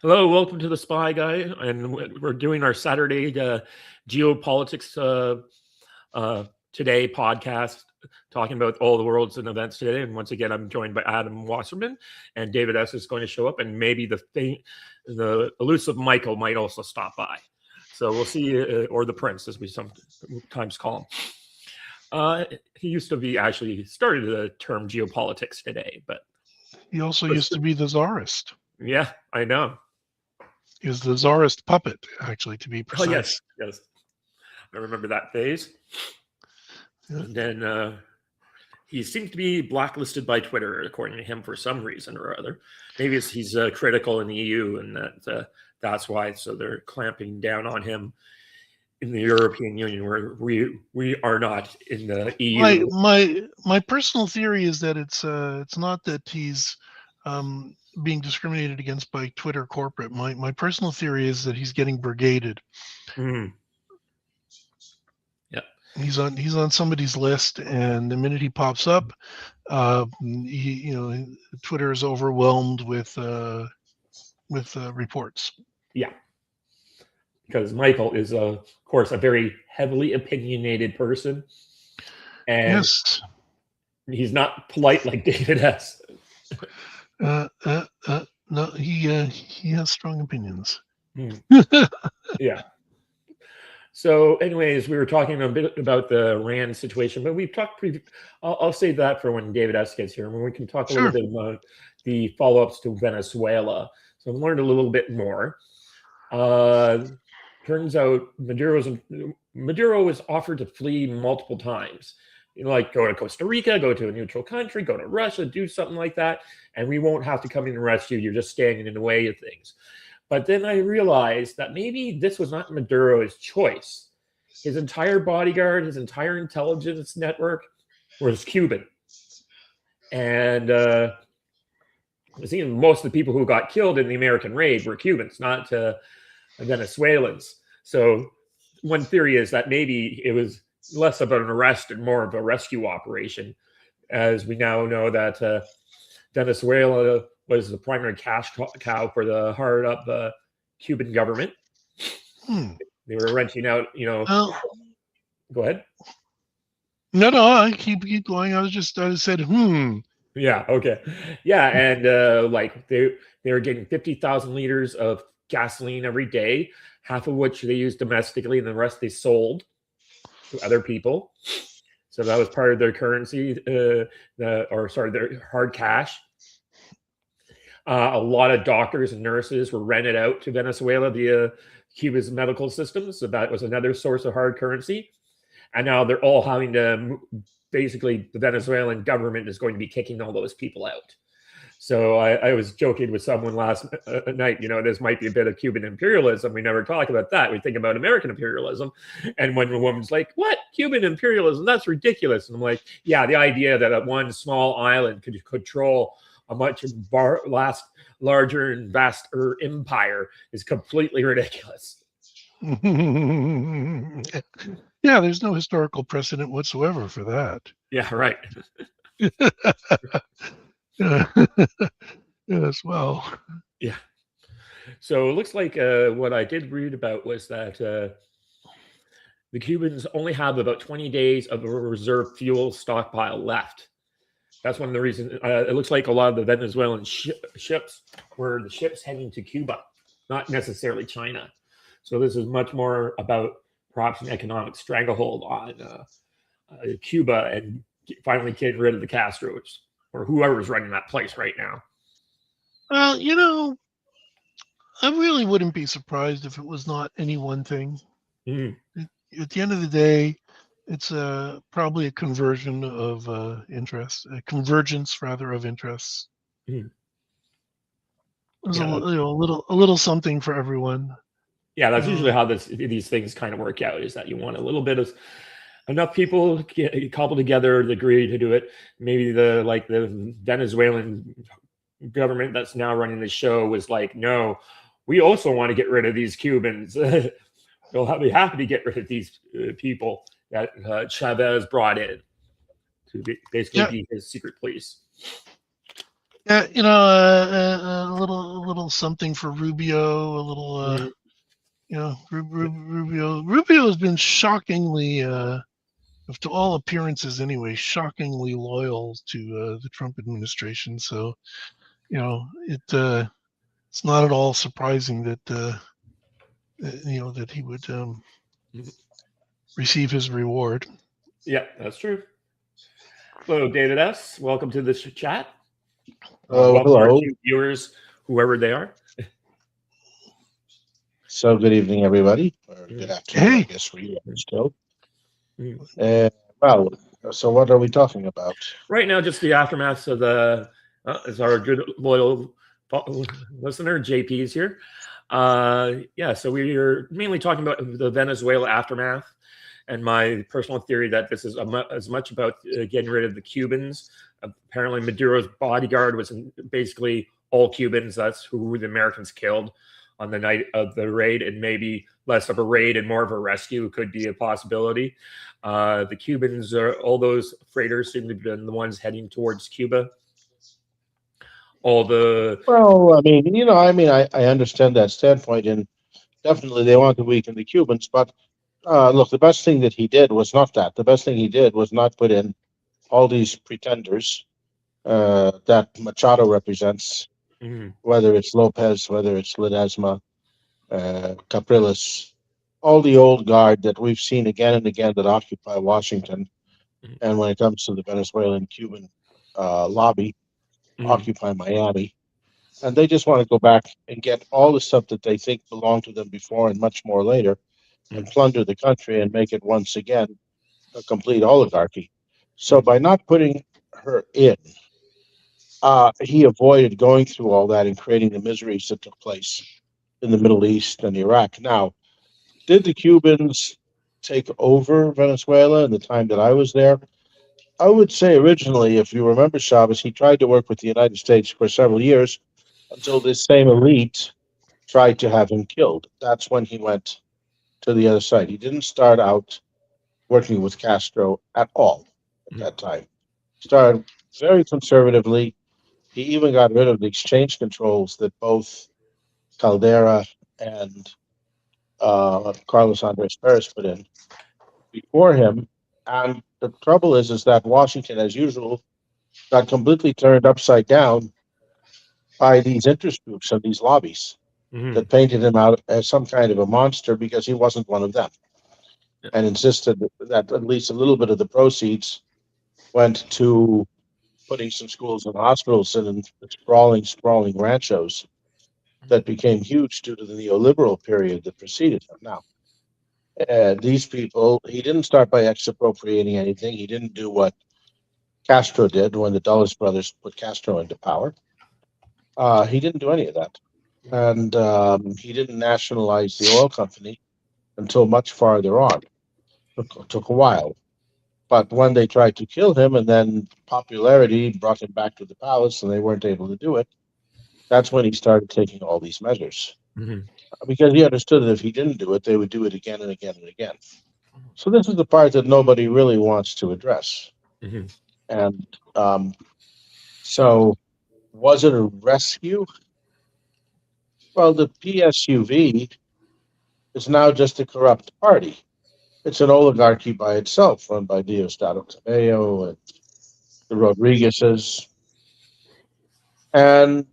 Hello, welcome to the Spyguy, and we're doing our Saturday Geopolitics Today podcast, talking about all the worlds and events today. And once again, I'm joined by Adam Wasserman, and David S. is going to show up, and maybe the elusive Michael might also stop by. So we'll see, or the Prince, as we sometimes call him. He used to be actually started the term Geopolitics Today, but he also used to be the czarist. Yeah, I know. He was the czarist puppet, actually, to be precise. Oh, yes. I remember that phase. Yeah. And then he seems to be blacklisted by Twitter, according to him, for some reason or other. Maybe he's critical in the EU, and that's why. So they're clamping down on him in the European Union, where we are not in the EU. My personal theory is that it's not that he's being discriminated against by Twitter corporate. My personal theory is that he's getting brigaded. Mm. Yeah, he's on somebody's list, and the minute he pops up, Twitter is overwhelmed with reports. Yeah, because Michael is, of course, a very heavily opinionated person, and yes, he's not polite like David S. No, he has strong opinions. Yeah. So, anyways, we were talking a bit about the Rand situation, but we've talked. I'll save that for when David S. gets here, when we can talk a little bit about the follow-ups to Venezuela. So, I've learned a little bit more. Turns out Maduro was offered to flee multiple times. Like go to Costa Rica, go to a neutral country, go to Russia, do something like that, and we won't have to come in and arrest you. You're just standing in the way of things. But then I realized that maybe this was not Maduro's choice. His entire bodyguard, his entire intelligence network was Cuban. And most of the people who got killed in the American raid were Cubans, not Venezuelans. So one theory is that maybe it was less about an arrest and more of a rescue operation, as we now know that Venezuela was the primary cash cow for the hard-up Cuban government. They were renting out, Go ahead. No, I keep going. I said, Yeah, okay. Yeah, and they were getting 50,000 liters of gasoline every day, half of which they used domestically, and the rest they sold to other people. So that was part of their currency, their hard cash. A lot of doctors and nurses were rented out to Venezuela via Cuba's medical system. So that was another source of hard currency. And now they're all having to, basically, the Venezuelan government is going to be kicking all those people out. So I was joking with someone last night, this might be a bit of Cuban imperialism. We never talk about that. We think about American imperialism. And when a woman's like, what? Cuban imperialism? That's ridiculous. And I'm like, yeah, the idea that one small island could control a much larger and vaster empire is completely ridiculous. Yeah, there's no historical precedent whatsoever for that. Yeah, right. Yes, well. Yeah. So it looks like what I did read about was that the Cubans only have about 20 days of a reserve fuel stockpile left. That's one of the reasons. It looks like a lot of the Venezuelan ships were the ships heading to Cuba, not necessarily China. So this is much more about perhaps an economic stranglehold on Cuba and finally getting rid of the Castros or whoever's running that place right now. Well, I really wouldn't be surprised if it was not any one thing. At the end of the day, it's probably a conversion of interests, a convergence rather of interests. There's a little something for everyone. Yeah, that's usually how these things kind of work out. Is that you want a little bit of enough people cobble together to agree to do it. Maybe the Venezuelan government that's now running the show was like, no, we also want to get rid of these Cubans. We'll be happy to get rid of these people that Chavez brought in to basically be his secret police. Yeah, a little something for Rubio, a little, Mhm. Rubio. Rubio has been shockingly, to all appearances anyway, shockingly loyal to the Trump administration. So, it's not at all surprising that he would Mhm. receive his reward. Yeah, that's true. Hello, David S. Welcome to this chat. Oh, Welcome our hello. new viewers, whoever they are. So good evening, everybody, or good Mm, afternoon, I Hey, guess, for you still. mm. Uh, well, so what are we talking about? Right now, just the aftermath of the is our good loyal listener JP is here. Yeah, so we are mainly talking about the Venezuela aftermath, and my personal theory that this is as much about getting rid of the Cubans. Apparently, Maduro's bodyguard was basically all Cubans. That's who the Americans killed on the night of the raid, and maybe less of a raid and more of a rescue could be a possibility. The Cubans, all those freighters seem to have been the ones heading towards Cuba. All the Well, I mean, I understand that standpoint, and definitely they want to weaken the Cubans. But look, the best thing that he did was not that. The best thing he did was not put in all these pretenders that Machado represents, mm, whether it's Lopez, whether it's Ledesma, Capriles, all the old guard that we've seen again and again that occupy Washington. mm, And when it comes to the Venezuelan Cuban lobby, mm, occupy Miami. And they just want to go back and get all the stuff that they think belonged to them before and much more later and mm, plunder the country and make it once again a complete oligarchy. So mm, by not putting her in, he avoided going through all that and creating the miseries that took place in the Middle East and Iraq. Now, did the Cubans take over Venezuela in the time that I was there? I would say originally, if you remember Chavez, he tried to work with the United States for several years until this same elite tried to have him killed. That's when he went to the other side. He didn't start out working with Castro at all at mm, that time. Started very conservatively. He even got rid of the exchange controls that both Caldera and Carlos Andres Perez put in before him. And the trouble is that Washington, as usual, got completely turned upside down by these interest groups and these lobbies mm, that painted him out as some kind of a monster because he wasn't one of them yeah, and insisted that at least a little bit of the proceeds went to putting some schools and hospitals in the sprawling ranchos that became huge due to the neoliberal period that preceded him. Now, these people, he didn't start by expropriating anything. He didn't do what Castro did when the Dulles brothers put Castro into power. He didn't do any of that. And he didn't nationalize the oil company until much farther on. Took a while. But when they tried to kill him and then popularity brought him back to the palace and they weren't able to do it, that's when he started taking all these measures. mm, Because he understood that if he didn't do it, they would do it again and again and again. So this is the part that nobody really wants to address. mm, And so was it a rescue? Well, the PSUV is now just a corrupt party. It's an oligarchy by itself, run by Diosdado Cabello and the Rodriguezes. And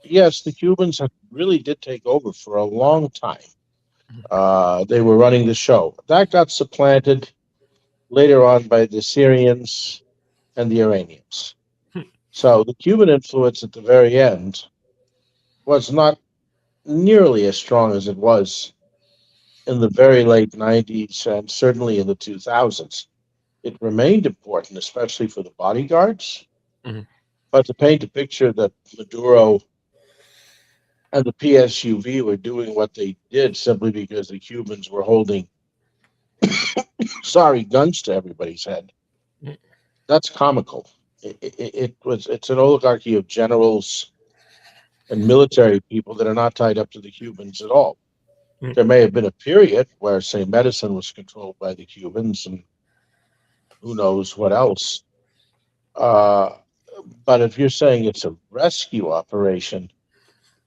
yes, the Cubans really did take over for a long time. They were running the show. That got supplanted later on by the Syrians and the Iranians. So the Cuban influence at the very end was not nearly as strong as it was in the very late 90s and certainly in the 2000s. It remained important, especially for the bodyguards. mm, But to paint a picture that Maduro and the PSUV were doing what they did simply because the Cubans were holding, sorry, guns to everybody's head, mm, that's comical. It's an oligarchy of generals and military people that are not tied up to the Cubans at all. mm, There may have been a period where, say, medicine was controlled by the Cubans and who knows what else. Uh, But if you're saying it's a rescue operation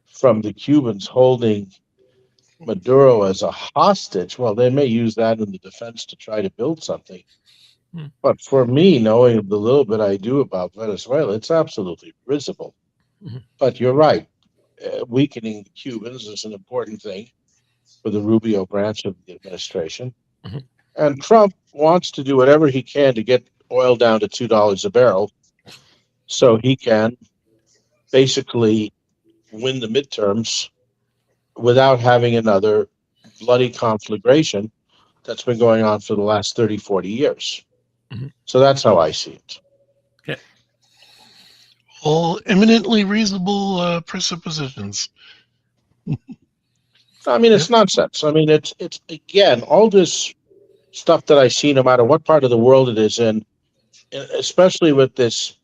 from the Cubans holding Maduro as a hostage, well, they may use that in the defense to try to build something. Hmm. But for me, knowing the little bit I do about Venezuela, it's absolutely risible. Mhm. But you're right. Weakening the Cubans is an important thing for the Rubio branch of the administration. Mhm. And Trump wants to do whatever he can to get oil down to $2 a barrel so he can basically win the midterms without having another bloody conflagration that's been going on for the last 30, 40 years. Mhm. So that's how I see it. Okay. All eminently reasonable presuppositions. I mean, Yeah. it's nonsense. I mean, it's again, all this stuff that I see, no matter what part of the world it is in, especially with this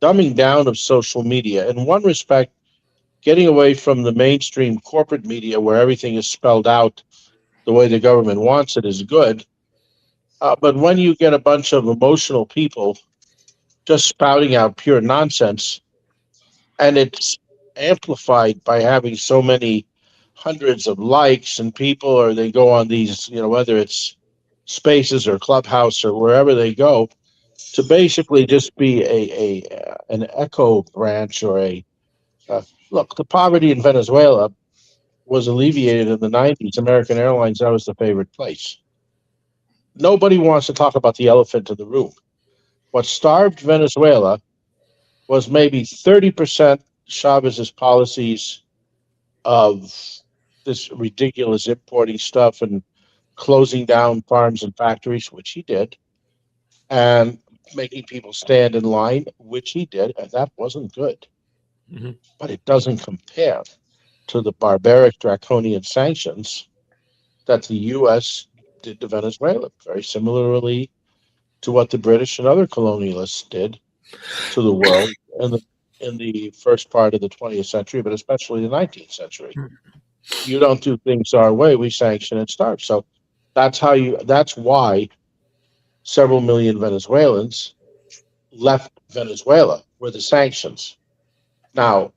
dumbing down of social media. In one respect, getting away from the mainstream corporate media where everything is spelled out the way the government wants it is good. But when you get a bunch of emotional people just spouting out pure nonsense, and it's amplified by having so many hundreds of likes and people, or they go on these, whether it's spaces or clubhouse or wherever they go, to basically just be an echo branch or a look. The poverty in Venezuela was alleviated in the 90s. American Airlines, that was the favorite place. Nobody wants to talk about the elephant in the room. What starved Venezuela was maybe 30% Chavez's policies of this ridiculous importing stuff and closing down farms and factories, which he did, and making people stand in line, which he did, and that wasn't good. Mhm. But it doesn't compare to the barbaric draconian sanctions that the U.S. did to Venezuela, very similarly to what the British and other colonialists did to the world in the first part of the 20th century, but especially the 19th century. You don't do things our way, we sanction and starve. So that's why several million Venezuelans left Venezuela were the sanctions. Now,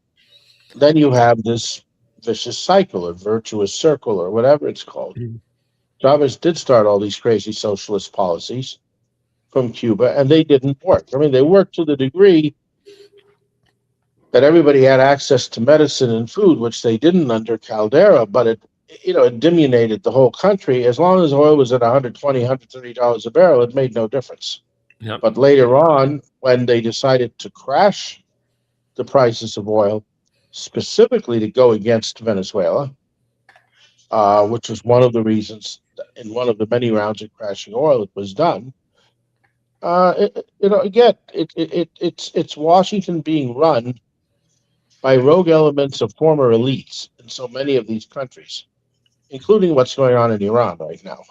then you have this vicious cycle or virtuous circle or whatever it's called. Mhm. Chavez did start all these crazy socialist policies from Cuba, and they didn't work. I mean, they worked to the degree that everybody had access to medicine and food, which they didn't under Caldera, but it diminuted the whole country. As long as oil was at $120, $130 a barrel, it made no difference. Yep. But later on, when they decided to crash the prices of oil, specifically to go against Venezuela, which was one of the reasons in one of the many rounds of crashing oil it was done. Again, it's Washington being run by rogue elements of former elites in so many of these countries, including what's going on in Iran right now.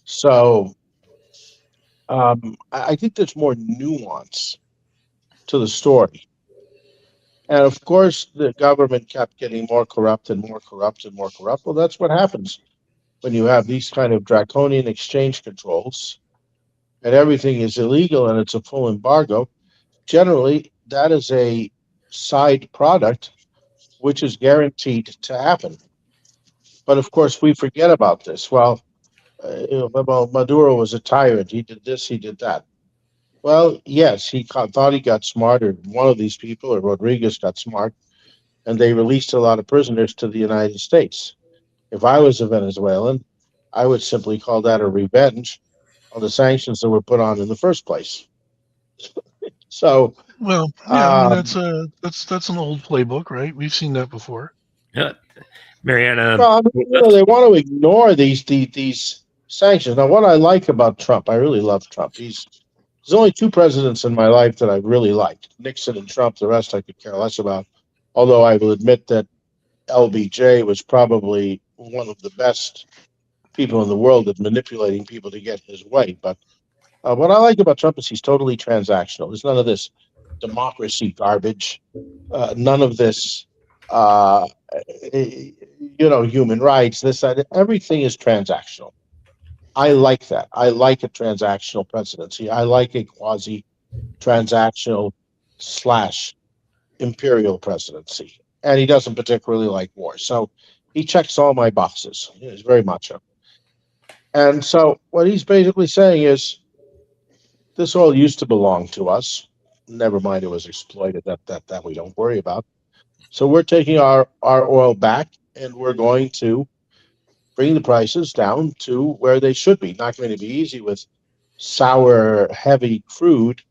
So I think there's more nuance to the story. And of course, the government kept getting more corrupt and more corrupt and more corrupt. Well, that's what happens when you have these kind of draconian exchange controls and everything is illegal and it's a full embargo. Generally, that is a side product which is guaranteed to happen. But of course, we forget about this. Well, Maduro was a tyrant. He did this, he did that. Well, yes, thought he got smart, or one of these people, or Rodriguez got smart, and they released a lot of prisoners to the United States. If I was a Venezuelan, I would simply call that a revenge on the sanctions that were put on in the first place. So, Well, yeah, I mean um, that's an old playbook, right? We've seen that before. Yeah. Mariana. well, I mean, they want to ignore these sanctions. Now, what I like about Trump, I really love Trump. There's only two presidents in my life that I really liked: Nixon and Trump. The rest I could care less about. Although I will admit that LBJ was probably one of the best people in the world at manipulating people to get his way. But what I like about Trump is he's totally transactional. There's none of this democracy garbage, none of this, uh, human rights, this, that. Everything is transactional. I like that. I like a transactional presidency. I like a quasi transactional slash imperial presidency, and he doesn't particularly like war. So he checks all my boxes. He's very macho. And so what he's basically saying is this oil used to belong to us. Never mind it was exploited. That we don't worry about. So we're taking our oil back and we're going to bring the prices down to where they should be. Not going to be easy with sour, heavy crude,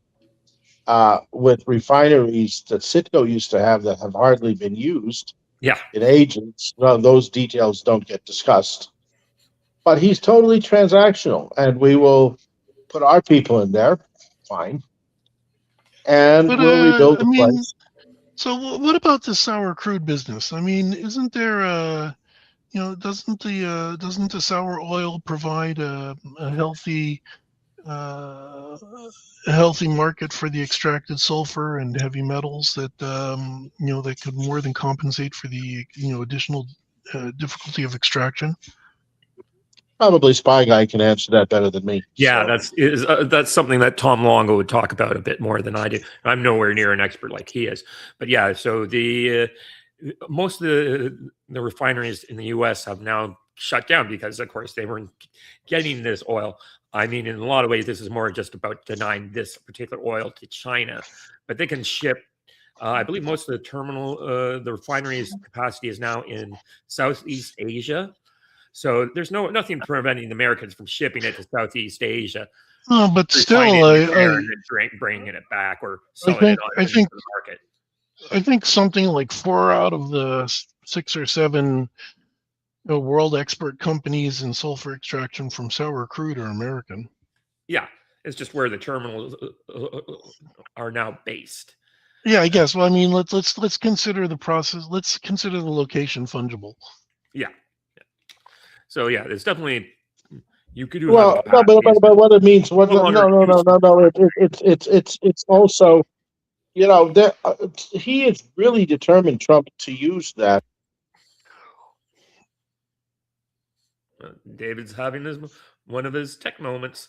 with refineries that Citgo used to have that have hardly been used Yeah. in ages. Well, those details don't get discussed. But he's totally transactional, and we will put our people in there, fine, and But we'll rebuild I the mean, place. so what about the sour crude business? I mean, isn't there doesn't the sour oil provide a uh, healthy market for the extracted sulfur and heavy metals that that could more than compensate for the additional difficulty of extraction? Probably Spyguy can answer that better than me. Yeah, So. that's something that Tom Longo would talk about a bit more than I do. I'm nowhere near an expert like he is, but yeah. So the most of the refineries in the U.S. have now shut down because, of course, they weren't getting this oil. I mean, in a lot of ways, this is more just about denying this particular oil to China, but they can ship. I believe most of the refineries capacity is now in Southeast Asia. So there's nothing preventing the Americans from shipping it to Southeast Asia, Oh, but refining still, it there, and then bringing it back or selling it I on think the market. I think something like 4 out of the 6 or 7 world expert companies in sulfur extraction from sour crude are American. Yeah, it's just where the terminals are now based. Yeah, I guess. Well, I mean, let's consider the process. Let's consider the location fungible. Yeah. So yeah, it's definitely you could do have Well, no, capacities. but what it means, what? No No, longer no, no, used. no, no. It's also, there. He is really determined, Trump, to use that. David's having one of his tech moments.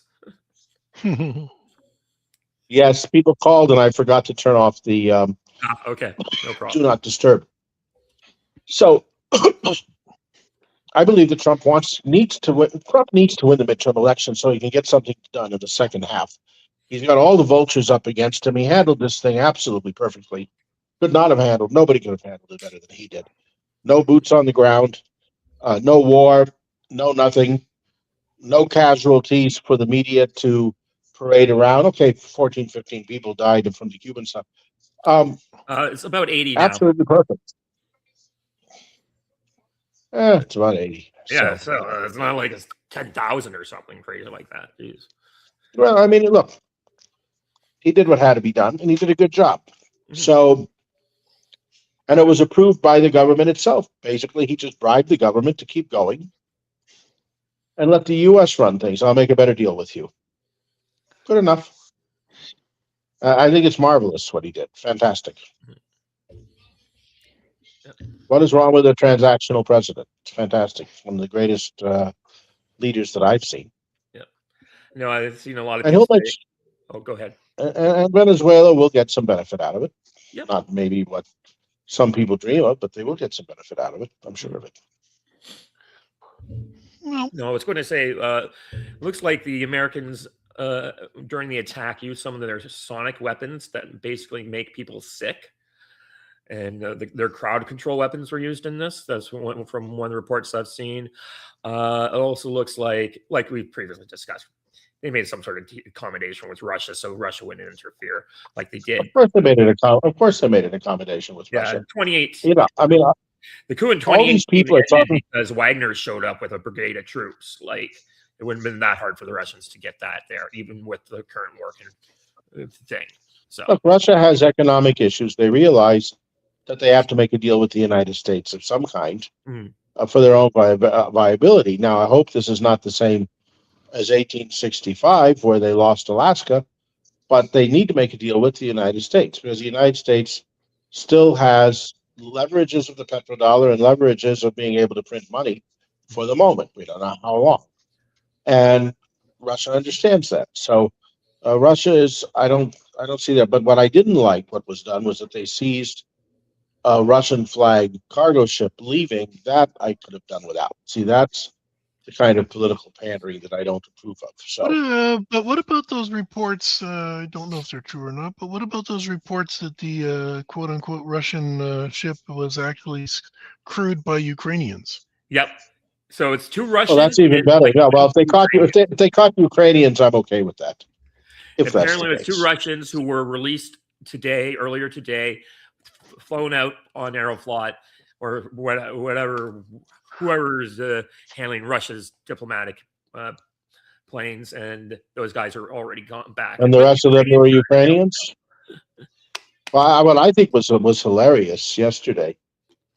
Yes, people called, and I forgot to turn off the Okay, no do problem. not disturb. So, I believe that Trump needs to win. Trump needs to win the midterm election so he can get something done in the second half. He's got all the vultures up against him. He handled this thing absolutely perfectly. Could not have handled. Nobody could have handled it better than he did. No boots on the ground. No war. No nothing. No casualties for the media to parade around. Okay, 14, 15 people died from the Cuban stuff. It's about 80 now. Absolutely perfect. It's about 80. Yeah, so it's not like it's 10,000 or something crazy like that. Jeez. Well, I mean, look, he did what had to be done, and he did a good job. Mhm. So, and it was approved by the government itself. Basically, he just bribed the government to keep going and let the U.S. run things. I'll make a better deal with you. Good enough. I think it's marvelous what he did. Fantastic. What is wrong with a transactional president? It's fantastic. It's one of the greatest leaders that I've seen. Yeah. No, I've seen a lot of And people he'll make, say, oh, go ahead. and Venezuela will get some benefit out of it. Yep. Not maybe what some people dream of, but they will get some benefit out of it. I'm sure of it. No, I was going to say, looks like the Americans during the attack used some of their sonic weapons that basically make people sick. And their crowd control weapons were used in this. That's from one of the reports I've seen. It also looks like we've previously discussed, they made some sort of accommodation with Russia, so Russia wouldn't interfere like they did. Of course, they made an accommodation with Russia. 28. I mean, the coup in 2018 all these people are talking because Wagner showed up with a brigade of troops. Like it wouldn't have been that hard for the Russians to get that there, even with the current working thing. So look, Russia has economic issues. They realize that they have to make a deal with the United States of some kind for their own viability. Now, I hope this is not the same as 1865, where they lost Alaska, but they need to make a deal with the United States because the United States still has leverages of the petrodollar and leverages of being able to print money for the moment. We don't know how long. And Russia understands that. So Russia is, I don't I don't see that. But what I didn't like, what was done, was that they seized a Russian flag cargo ship leaving. That I could have done without. See, that's the kind of political pandering that I don't approve of. So, But what about those reports? I don't know if they're true or not, but what about those reports that the quote unquote Russian ship was actually crewed by Ukrainians? Yep. So it's 2 well, Russians that's even and better. like Yeah. Well, 2 if they caught you, Ukrainians. if they caught Ukrainians, I'm okay with that. If that's the Apparently, it's 2 case. Russians who were released earlier today, flown out on Aeroflot or whatever, whoever's handling Russia's diplomatic planes, and those guys are already gone back. And the rest of them were Ukrainians. Well, what I think was hilarious yesterday,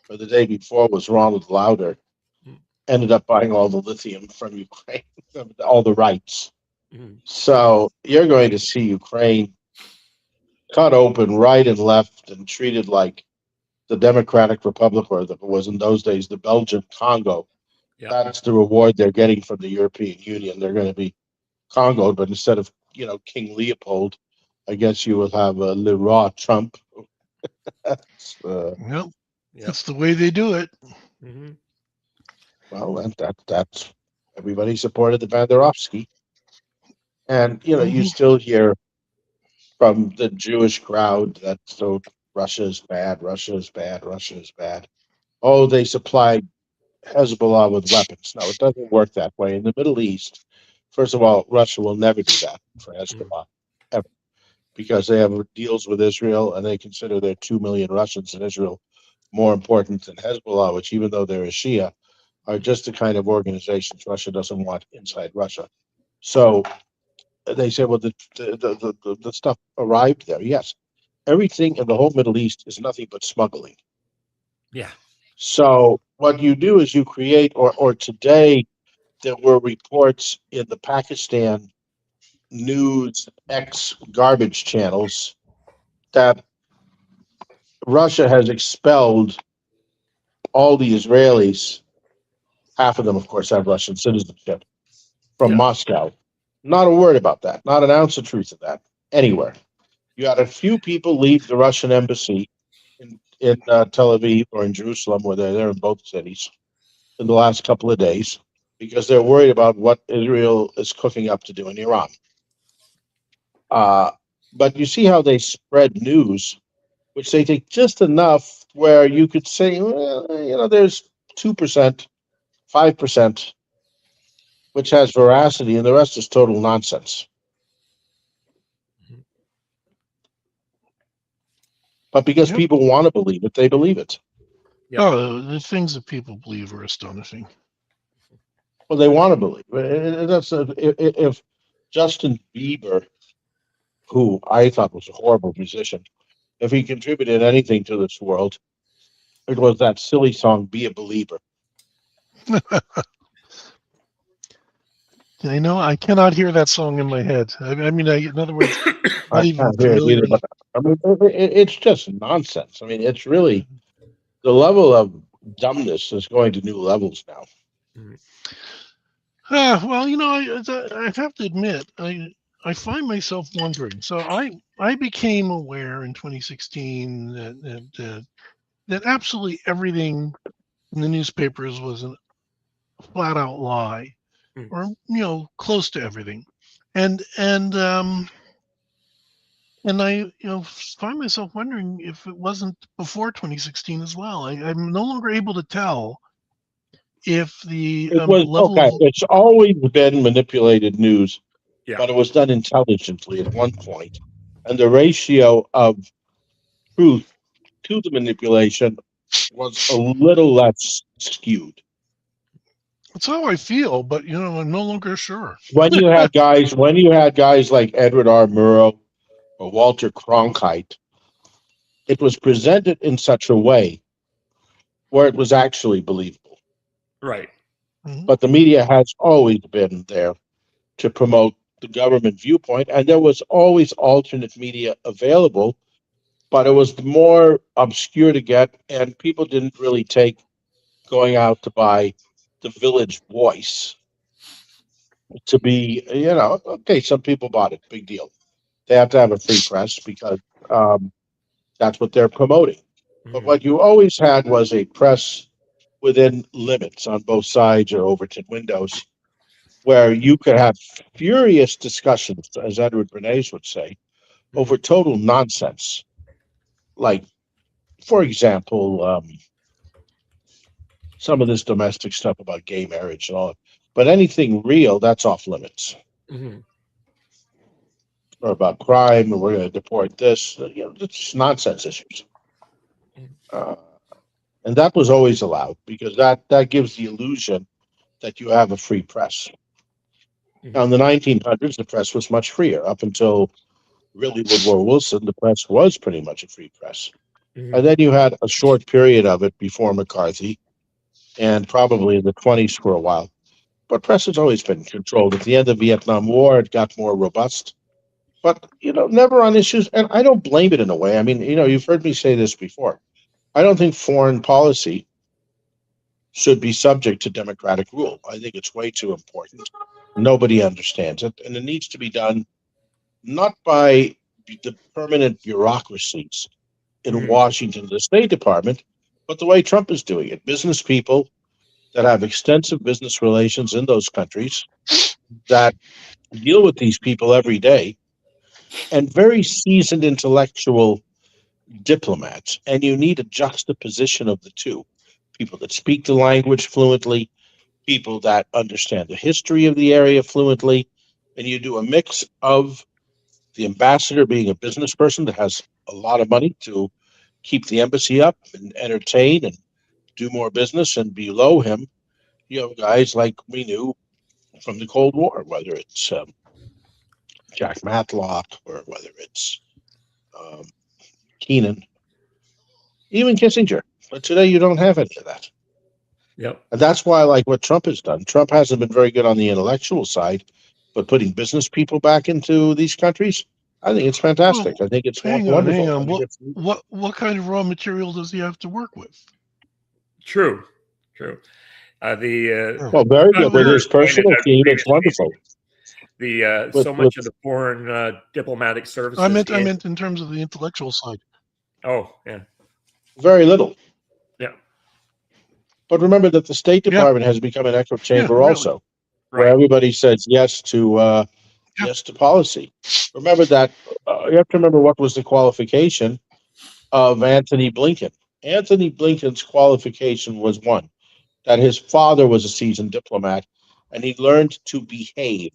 or the day before, was Ronald Lauder ended up buying all the lithium from Ukraine, all the rights. Mhm. So you're going to see Ukraine cut open right and left and treated like the Democratic Republic, or that was in those days the Belgian Congo. Yep. That's the reward they're getting from the European Union. They're going to be Congoed, but instead of King Leopold, I guess you will have Le Roi Trump. That's, Yep, Yep. that's the way they do it. Mhm. well, that's everybody supported the Banderovsky, and you still hear from the Jewish crowd that Russia is bad, Russia is bad, Russia is bad. Oh, they supplied Hezbollah with weapons. No, it doesn't work that way. In the Middle East, first of all, Russia will never do that for Hezbollah, ever, because they have deals with Israel and they consider their 2 million Russians in Israel more important than Hezbollah, which, even though they're a Shia, are just the kind of organizations Russia doesn't want inside Russia. So they say, well, the stuff arrived there. Yes, everything in the whole Middle East is nothing but smuggling. Yeah. So what you do is you create, or today there were reports in the Pakistan news X garbage channels that Russia has expelled all the Israelis. Half of them, of course, have Russian citizenship from Yeah. Moscow. Not a word about that. Not an ounce of truth of that anywhere. You had a few people leave the Russian embassy in Tel Aviv or in Jerusalem, where they're there in both cities, in the last couple of days, because they're worried about what Israel is cooking up to do in Iran. But you see how they spread news, which they take just enough where you could say, well, there's 2%, 5%, which has veracity, and the rest is total nonsense. But because Yep. people want to believe it, they believe it. Yep. Oh, the things that people believe are astonishing. Well, they want to believe. If Justin Bieber, who I thought was a horrible musician, if he contributed anything to this world, it was that silly song "Be a Believer." I cannot hear that song in my head. In other words, I not even can't hear it familiar. either, but I mean, it's just nonsense. I mean, it's really the level of dumbness is going to new levels now. Well, I have to admit, I find myself wondering. So I became aware in 2016 that absolutely everything in the newspapers was a flat out lie, or close to everything, and I find myself wondering if it wasn't before 2016 as well. I'm no longer able to tell if the It was level okay. of It's always been manipulated news, Yeah. but it was done intelligently at one point, and the ratio of truth to the manipulation was a little less skewed. that's how I feel, but I'm no longer sure. When you had guys like Edward R. Murrow or Walter Cronkite, it was presented in such a way where it was actually believable. Right. Mhm. But the media has always been there to promote the government viewpoint, and there was always alternate media available, but it was more obscure to get, and people didn't really take going out to buy the Village Voice to be, okay, some people bought it, big deal. They have to have a free press because that's what they're promoting. But Mhm. what you always had was a press within limits on both sides or Overton windows, where you could have furious discussions, as Edward Bernays would say, over Mhm. total nonsense. Like, for example, some of this domestic stuff about gay marriage and all. But anything real, that's off limits. Mhm. Or about crime, and we're going to deport this. It's nonsense issues. Mhm. Uh, and that was always allowed because that gives the illusion that you have a free press. Now, Mhm. in the 1900s, the press was much freer. Up until really Woodrow Wilson, the press was pretty much a free press. And Mhm. then you had a short period of it before McCarthy, and probably in the 20s for a while. But press has always been controlled. At the end of the Vietnam War, it got more robust. But, never on issues. And I don't blame it in a way. I mean, you've heard me say this before. I don't think foreign policy should be subject to democratic rule. I think it's way too important. Nobody understands it. And it needs to be done not by the permanent bureaucracies in Mhm. Washington, the State Department, but the way Trump is doing it. Business people that have extensive business relations in those countries that deal with these people every day, and very seasoned intellectual diplomats. And you need a juxtaposition of the two: people that speak the language fluently, people that understand the history of the area fluently. And you do a mix of the ambassador being a business person that has a lot of money to keep the embassy up and entertain and do more business, and below him, you have guys like we knew from the Cold War, whether it's Jack Matlock or whether it's um, Keenan, even Kissinger. But today you don't have any of that. Yep. And that's why I like what Trump has done. Trump hasn't been very good on the intellectual side, but putting business people back into these countries, I think it's fantastic. Well, I think it's hang on, hang wonderful. I on. think What it's what what kind of raw material does he have to work with? True. True. The Oh, well, very I'm good not with sure his explained it personal as team. It's previously. wonderful. The With so with much of the foreign diplomatic I services meant I in. meant in terms of the intellectual side. Oh yeah. very little. Yeah. But remember that the State Yeah, Department has become an echo yeah, chamber really. also, where Right. everybody says Yeah. yes to policy. Remember that you have to remember what was the qualification of Anthony Blinken. Anthony Blinken's qualification was one, that his father was a seasoned diplomat, and he learned to behave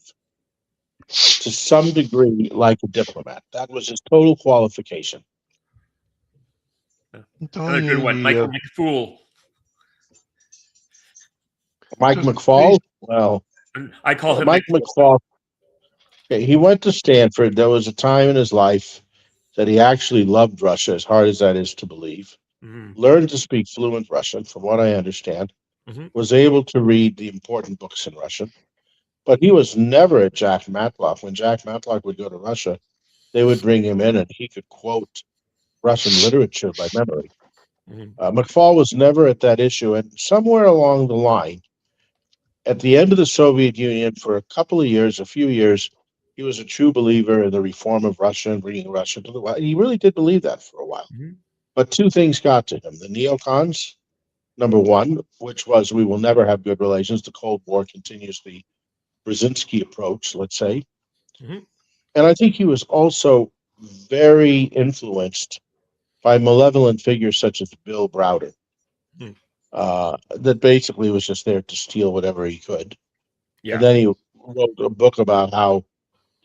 to some degree like a diplomat. That was his total qualification. I'm Another telling good you, one. Michael McFool. Mike just based. McFaul, well, I call him Mike McFool. McFaul, okay, he went to Stanford. There was a time in his life that he actually loved Russia, as hard as that is to believe. Mhm. Learned to speak fluent Russian, from what I understand, Mhm. was able to read the important books in Russian, but he was never at Jack Matlock. When Jack Matlock would go to Russia, they would bring him in and he could quote Russian literature by memory. Mhm. McFaul was never at that issue, and somewhere along the line, at the end of the Soviet Union, for a couple of years, a few years, he was a true believer in the reform of Russia and bringing Russia to the West. He really did believe that for a while. Mhm. But two things got to him: the neocons, number one, which was we will never have good relations. The Cold War continues the Brzezinski approach, let's say. Mhm. And I think he was also very influenced by malevolent figures such as Bill Browder, Mhm. that basically was just there to steal whatever he could. And Yeah. then he wrote a book about how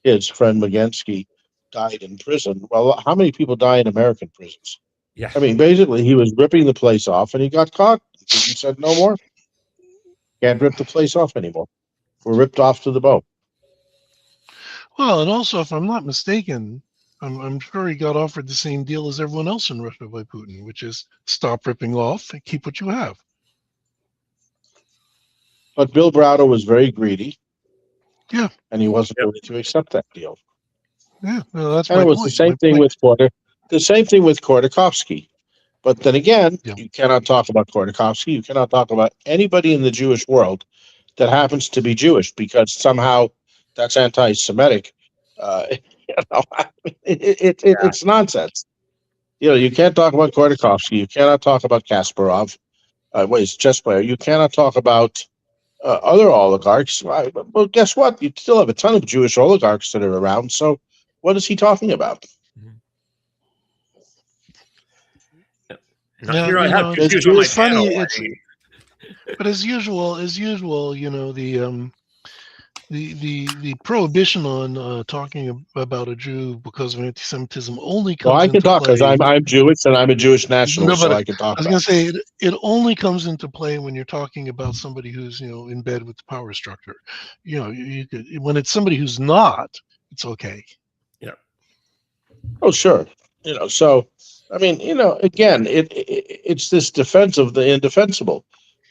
his friend Magensky died in prison. Well, how many people die in American prisons? Yeah. I mean, basically, he was ripping the place off and he got caught. He said, no more. Can't rip the place off anymore. We're ripped off to the bone. Well, and also, if I'm not mistaken, I'm sure he got offered the same deal as everyone else in Russia by Putin, which is stop ripping off and keep what you have. But Bill Browder was very greedy Yeah, and he wasn't Yep. willing to accept that deal. yeah. No, that's And my it was the point. same My thing point. with Kordakovsky. But then again, Yeah. you cannot talk about Kordakovsky. You cannot talk about anybody in the Jewish world that happens to be Jewish because somehow that's anti-Semitic. Uh, It's nonsense. You can't talk about Khodorkovsky. You cannot talk about Kasparov. He's a chess player. You cannot talk about other oligarchs. Well, guess what? You still have a ton of Jewish oligarchs that are around. So, what is he talking about? And Yeah, here I have know, two Jews on my it's funny. panel. But as usual, the prohibition on talking about a Jew because of anti-Semitism only Well, comes I can into talk because play. I'm Jewish and I'm a Jewish No, nationalist, so but I can talk I was about going it. to say it only comes into play when you're talking about somebody who's in bed with the power structure. You could, when it's somebody who's not, it's okay. Yeah. Oh, sure. So I mean, again, it's this defense of the indefensible.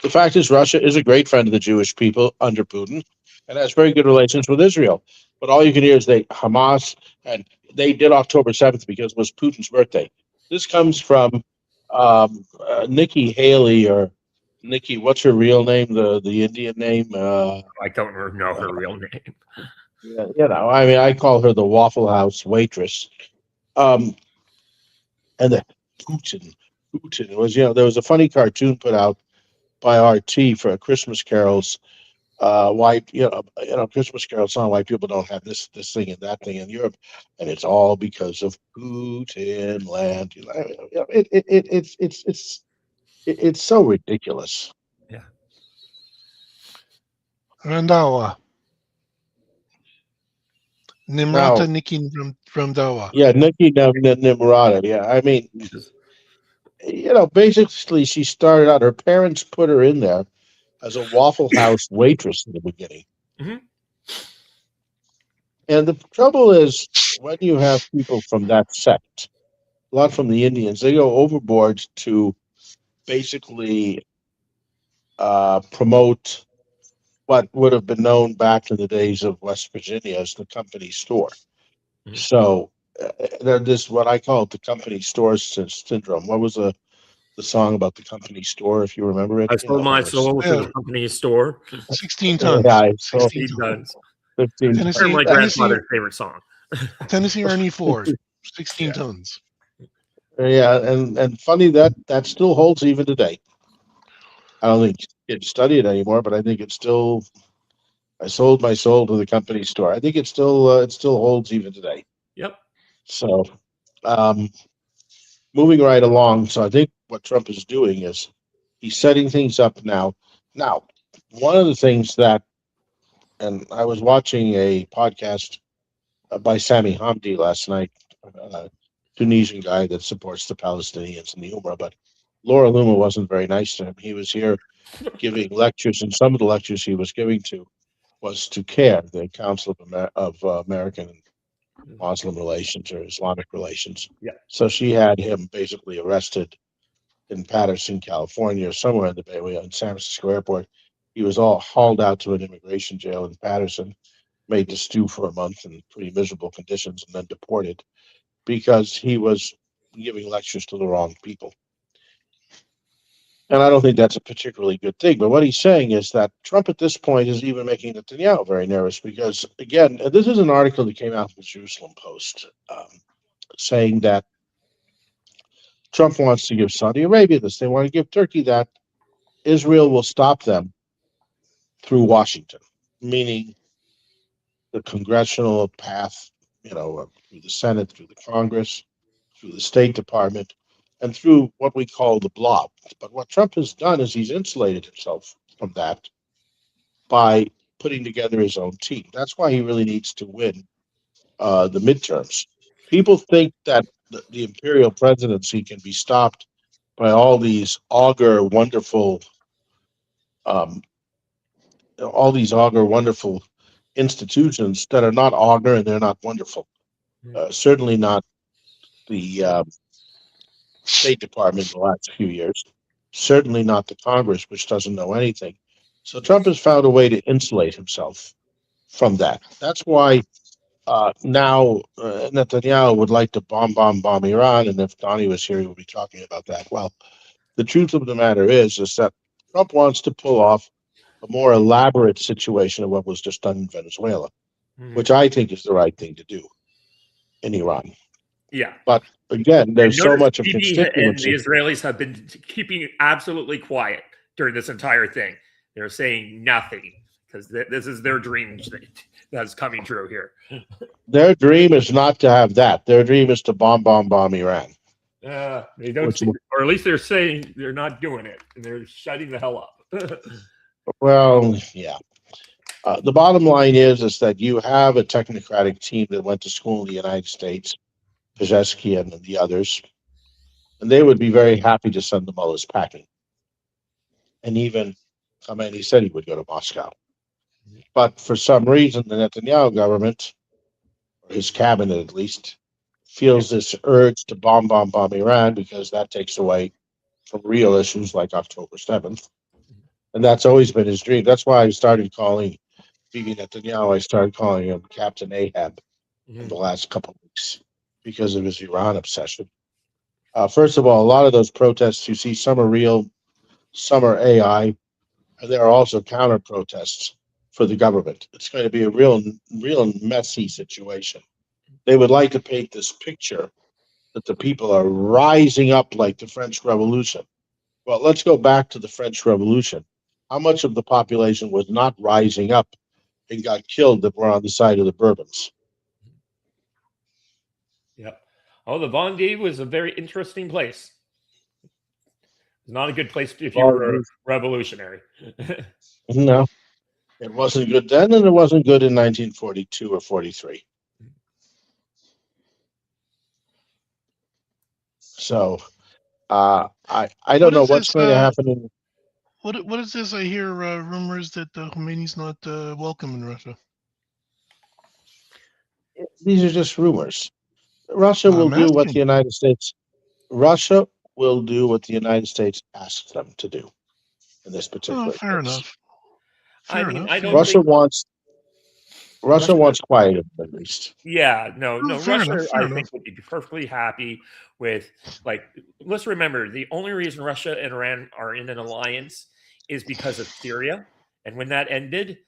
The fact is, Russia is a great friend of the Jewish people under Putin and has very good relations with Israel. But all you can hear is Hamas, and they did October 7th because it was Putin's birthday. This comes from Nikki Haley, or Nikki, what's her real name? The Indian name? I don't know her real name. I mean, I call her the Waffle House waitress. And the Putin was, there was a funny cartoon put out by RT for Christmas carols. Why, Christmas carol song, why people don't have this thing and that thing in Europe, and it's all because of Putin land. It's so ridiculous. Yeah. Randawa. Nimrata Now, Nikin from Dawa. yeah, Nikki Nimrata. Yeah, I mean, basically, she started out. Her parents put her in there as a Waffle House waitress in the beginning. Mm-hmm. And the trouble is, when you have people from that sect, a lot from the Indians, they go overboard to basically promote what would have been known back in the days of West Virginia as the company store. Mm-hmm. So there's what I call it, the company store syndrome. What was the song about the company store, if you remember it? I sold my soul to the company store. 16 tons. Yeah, 16 tons. 15 Tennessee, my grandfather's favorite song. Tennessee Ernie Ford, 16 tons. Yeah, and funny that still holds even today. I don't think kids study it anymore, but I think it's still. I sold my soul to the company store. I think it still holds even today. Yep. So, moving right along. So I think what Trump is doing is he's setting things up now. Now, one of the things that, and I was watching a podcast by Sami Hamdi last night, Tunisian guy that supports the Palestinians and the Umrah, but Laura Loomer wasn't very nice to him. He was here giving lectures, and some of the lectures he was giving was to CARE, the Council of American and Muslim Relations or Islamic Relations. Yeah. So she had him basically arrested in Patterson, California, or somewhere in the Bay Area, in San Francisco Airport. He was all hauled out to an immigration jail in Patterson, made to stew for a month in pretty miserable conditions, and then deported because he was giving lectures to the wrong people. And I don't think that's a particularly good thing. But what he's saying is that Trump at this point is even making Netanyahu very nervous because, again, this is an article that came out in the Jerusalem Post saying that Trump wants to give Saudi Arabia this. They want to give Turkey that. Israel will stop them through Washington, meaning the congressional path, through the Senate, through the Congress, through the State Department, and through what we call the blob. But what Trump has done is he's insulated himself from that by putting together his own team. That's why he really needs to win the midterms. People think that the imperial presidency can be stopped by all these wonderful institutions that are not augur and they're not wonderful. Certainly not the State Department in the last few years. Certainly not the Congress, which doesn't know anything. So Trump has found a way to insulate himself from that. That's why now Netanyahu would like to bomb Iran, and if Donnie was here, he would be talking about that. Well, the truth of the matter is that Trump wants to pull off a more elaborate situation of what was just done in Venezuela, which I think is the right thing to do. in Iran. Yeah. But again, there's so Notice much of Bibi and the constituency. Israelis have been keeping absolutely quiet during this entire thing. They're saying nothing because this is their dream that's coming true here. Their dream is not to have that. Their dream is to bomb Iran. They don't, or at least they're saying they're not doing it, and they're shutting the hell up. Well, yeah. The bottom line is that you have a technocratic team that went to school in the United States, Pezeshkian and the others, and they would be very happy to send the mullahs packing. And even Khamenei said he would go to Moscow. But for some reason, the Netanyahu government, or his cabinet at least, feels this urge to bomb Iran because that takes away from real issues like October 7th. And that's always been his dream. That's why I started calling Bibi Netanyahu, I started calling him Captain Ahab in the last couple of weeks because of his Iran obsession. First of all, a lot of those protests you see, some are real, some are AI, and there are also counter protests for the government. It's going to be a real messy situation. They would like to paint this picture that the people are rising up like the French Revolution. Well, let's go back to the French Revolution. How much of the population was not rising up and got killed that were on the side of the Bourbons? Yep. Oh, the Vendée was a very interesting place. It's not a good place if you were a revolutionary. No, it wasn't good then, and it wasn't good in 1942 or 43. So, I don't know what's going to happen in. What is this? I hear rumors that Khomeini's not welcome in Russia. These are just rumors. Russia will do what the United States. Russia will do what the United States asks them to do in this particular fair case. enough. Fair enough. I don't Russia think wants quiet at least. Yeah, no. Russia, I enough. think, would be perfectly happy with, like, let's remember, the only reason Russia and Iran are in an alliance is because of Syria. And when that ended,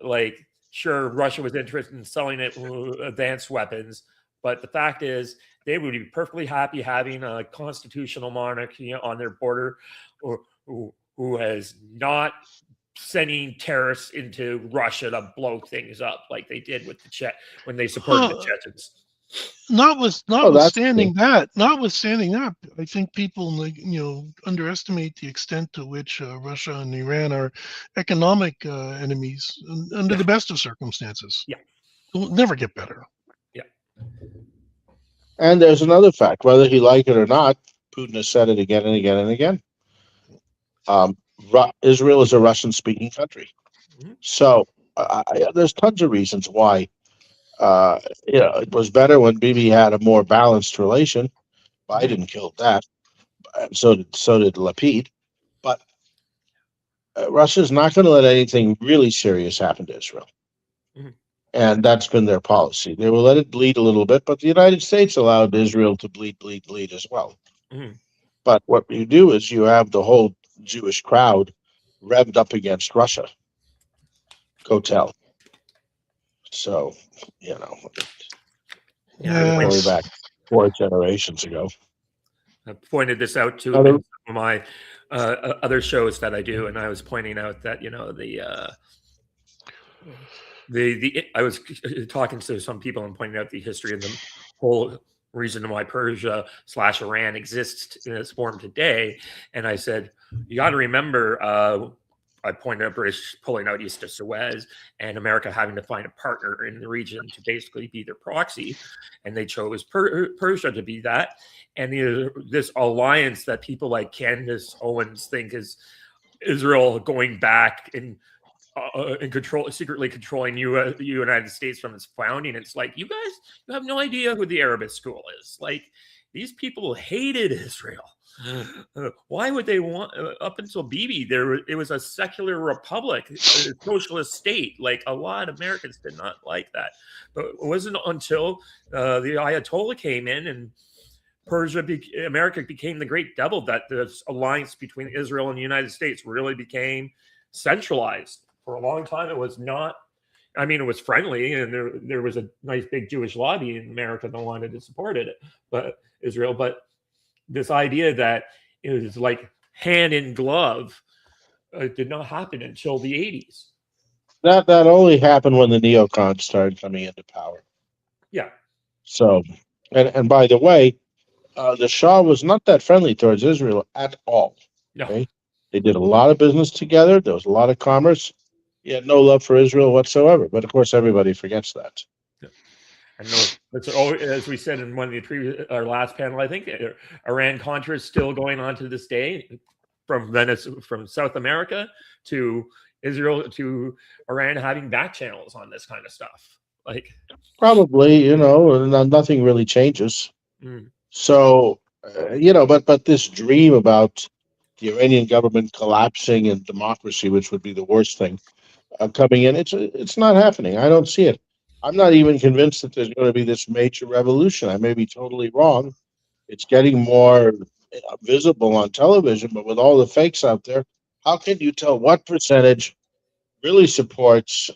like, sure, Russia was interested in selling it advanced weapons. But the fact is, they would be perfectly happy having a constitutional monarchy on their border who has not sending terrorists into Russia to blow things up like they did with the when they supported the Chechens. Notwithstanding that, I think people underestimate the extent to which Russia and Iran are economic enemies under the best of circumstances. Yeah, it will never get better. Yeah, and there's another fact: whether he liked it or not, Putin has said it again and again and again. Israel is a Russian-speaking country, so there's tons of reasons why. It was better when Bibi had a more balanced relation. Biden killed that, and so did Lapid. But Russia's not going to let anything really serious happen to Israel, and that's been their policy. They will let it bleed a little bit, but the United States allowed Israel to bleed as well. But what you do is you have the whole Jewish crowd revved up against Russia. Go tell. So, going back 4 generations ago. I pointed this out to some of my other shows that I do, and I was pointing out that I was talking to some people and pointing out the history of the whole reason why Persia/Iran exists in its form today, and I said you got to remember. I pointed out British pulling out east of Suez and America having to find a partner in the region to basically be their proxy. And they chose Persia to be that. And this alliance that people like Candace Owens think is Israel going back and secretly controlling the United States from its founding. It's like, you have no idea who the Arabist school is. Like, these people hated Israel. Why would they want? Up until Bibi, it was a secular republic, a socialist state. Like, a lot of Americans did not like that. But it wasn't until the Ayatollah came in and America became the great devil that this alliance between Israel and the United States really became centralized. For a long time, it was not. I mean, it was friendly, and there was a nice big Jewish lobby in America that wanted to support it, but Israel. But this idea that it was like hand in glove did not happen until the 80s. That only happened when the neocons started coming into power. Yeah. So, and by the way, the Shah was not that friendly towards Israel at all. No. Okay, they did a lot of business together. There was a lot of commerce. He had no love for Israel whatsoever. But of course, everybody forgets that. Yeah. I know. That's always, as we said in one of the previous, our last panel, I think Iran Contra is still going on to this day, from South America to Israel to Iran having back channels on this kind of stuff. Like, probably, nothing really changes. Mm. So, but this dream about the Iranian government collapsing and democracy, which would be the worst thing, coming in, it's not happening. I don't see it. I'm not even convinced that there's going to be this major revolution. I may be totally wrong. It's getting more visible on television, but with all the fakes out there, how can you tell what percentage really supports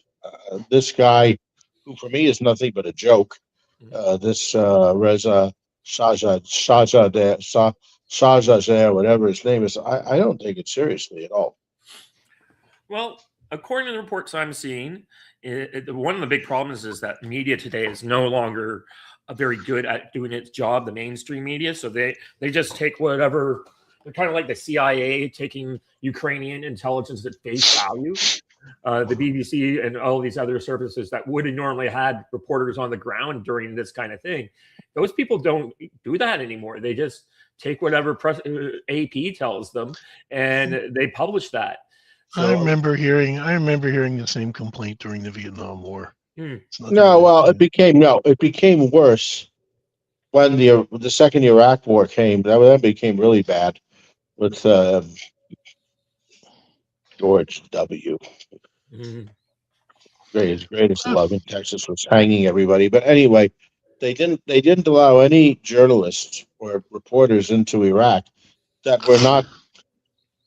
this guy, who for me is nothing but a joke? This Reza Shahzadeh, whatever his name is, I don't take it seriously at all. Well, according to the reports I'm seeing, one of the big problems is that media today is no longer very good at doing its job, the mainstream media. So they just take whatever. They're kind of like the CIA taking Ukrainian intelligence at face value. The BBC and all these other services that would have normally had reporters on the ground during this kind of thing, those people don't do that anymore. They just take whatever AP tells them and they publish that. So, I remember hearing the same complaint during the Vietnam War. It became worse when the second Iraq War came. That became really bad with George W. Greatest love in Texas was hanging everybody. But anyway, they didn't allow any journalists or reporters into Iraq that were not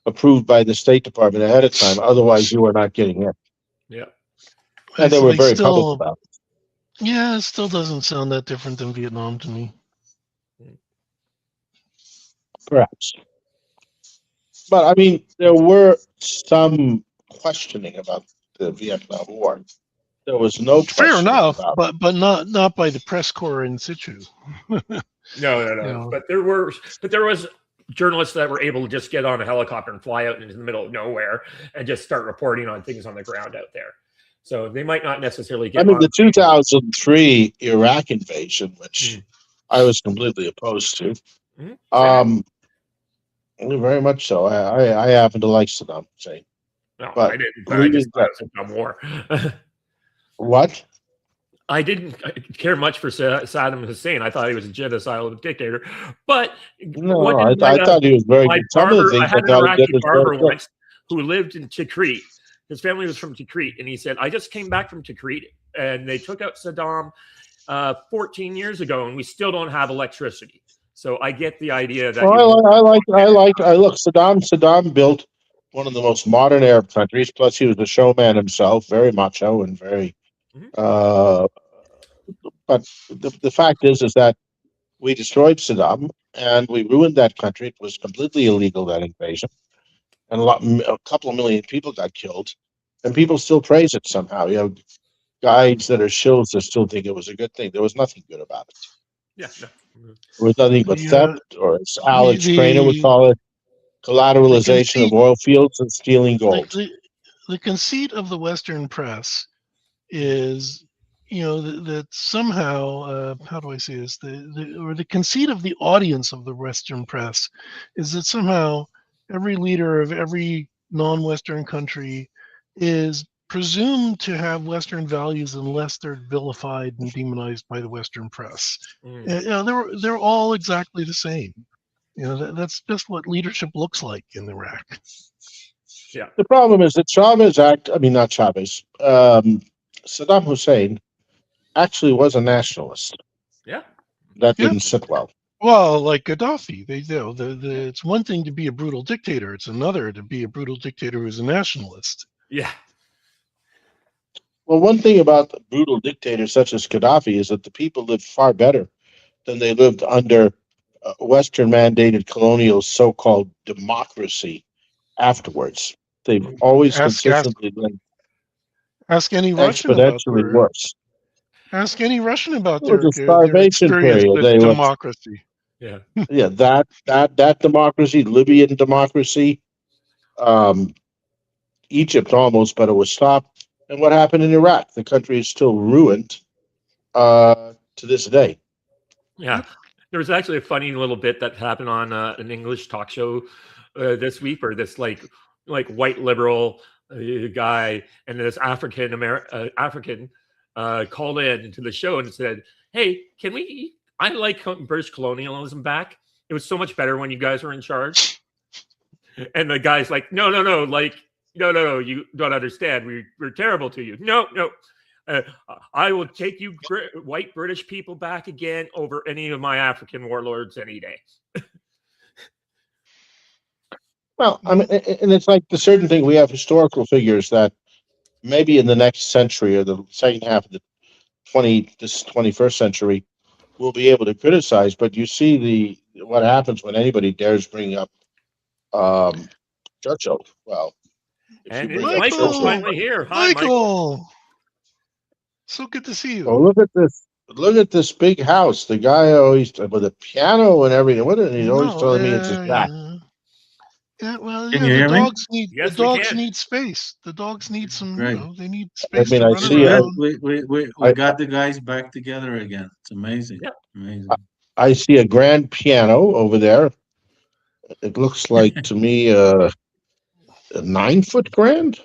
approved by the State Department ahead of time. Otherwise, you were not getting in. Yeah, and they were very public about it. Yeah, it still doesn't sound that different than Vietnam to me. Perhaps. But I mean, there were some questioning about the Vietnam War. There was no fair enough, about but not by the press corps in situ. No. But there was journalists that were able to just get on a helicopter and fly out into the middle of nowhere and just start reporting on things on the ground out there. So they might not necessarily get. I mean, the 2003 Iraq invasion, which I was completely opposed to. Very much so. I happen to like Saddam Hussein. No, but I didn't. But I just thought it was a dumb war. What? I didn't care much for Saddam Hussein. I thought he was a genocidal dictator. But no, I thought he was very good. Some of the things I had an Iraqi barber once who lived in Tikrit. His family was from Tikrit, and he said, "I just came back from Tikrit, and they took out Saddam 14 years ago, and we still don't have electricity." So I get the idea that. Look, Saddam built one of the most modern Arab countries. Plus, he was a showman himself, very macho and very. But the fact is that we destroyed Saddam and we ruined that country. It was completely illegal, that invasion, and a couple of million people got killed, and people still praise it somehow. You have guides that are shills that still think it was a good thing. There was nothing good about it. Yeah, no. There was nothing but theft, or as Alex Craner would call it, collateralization of oil fields and stealing gold. The conceit of the Western press is, that somehow, how do I say this? The conceit of the audience of the Western press is that somehow every leader of every non-Western country is presumed to have Western values unless they're vilified and demonized by the Western press. They're all exactly the same. That's just what leadership looks like in Iraq. Yeah. The problem is that Saddam Hussein actually was a nationalist. Yeah. That didn't sit well. Well, like Gaddafi, it's one thing to be a brutal dictator; it's another to be a brutal dictator who's a nationalist. Yeah. Well, one thing about brutal dictators such as Gaddafi is that the people lived far better than they lived under Western mandated colonial so-called democracy afterwards. They've always Ask ask consistently been ask any Russian about exponentially worse. It was a their starvation experience period. with They were, democracy. Yeah. yeah, that democracy, Libyan democracy, um, Egypt almost, but it was stopped. And what happened in Iraq? The country is still ruined to this day. Yeah. Yep. There was actually a funny little bit that happened on an English talk show this week, where this like white liberal guy and this African called in to the show and said, "Hey, can we? I like British colonialism back. It was so much better when you guys were in charge." And the guy's like, "No, no, no, like, no, you don't understand. We're terrible to you. No, no." I will take you white British people back again over any of my African warlords any day. Well, I mean, and it's like the certain thing. We have historical figures that maybe in the next century or the second half of the 21st century, we'll be able to criticize. But you see what happens when anybody dares bring up Churchill. Well, if you And bring it's up Michael Churchill, finally here. Hi, Michael. Michael, so good to see oh, you. look at this! Look at this big house. The guy always with a piano and everything. What? He's always No, telling me it's a shack. yeah, well, Can yeah, you the hear me? Yes, we can. need space. The dogs need some, Great. they need I space mean, to I run It's see. good. around. We I, got the guys back together again. It's amazing. Yeah. Amazing. I see a grand piano over there. It looks like to me a 9 foot grand.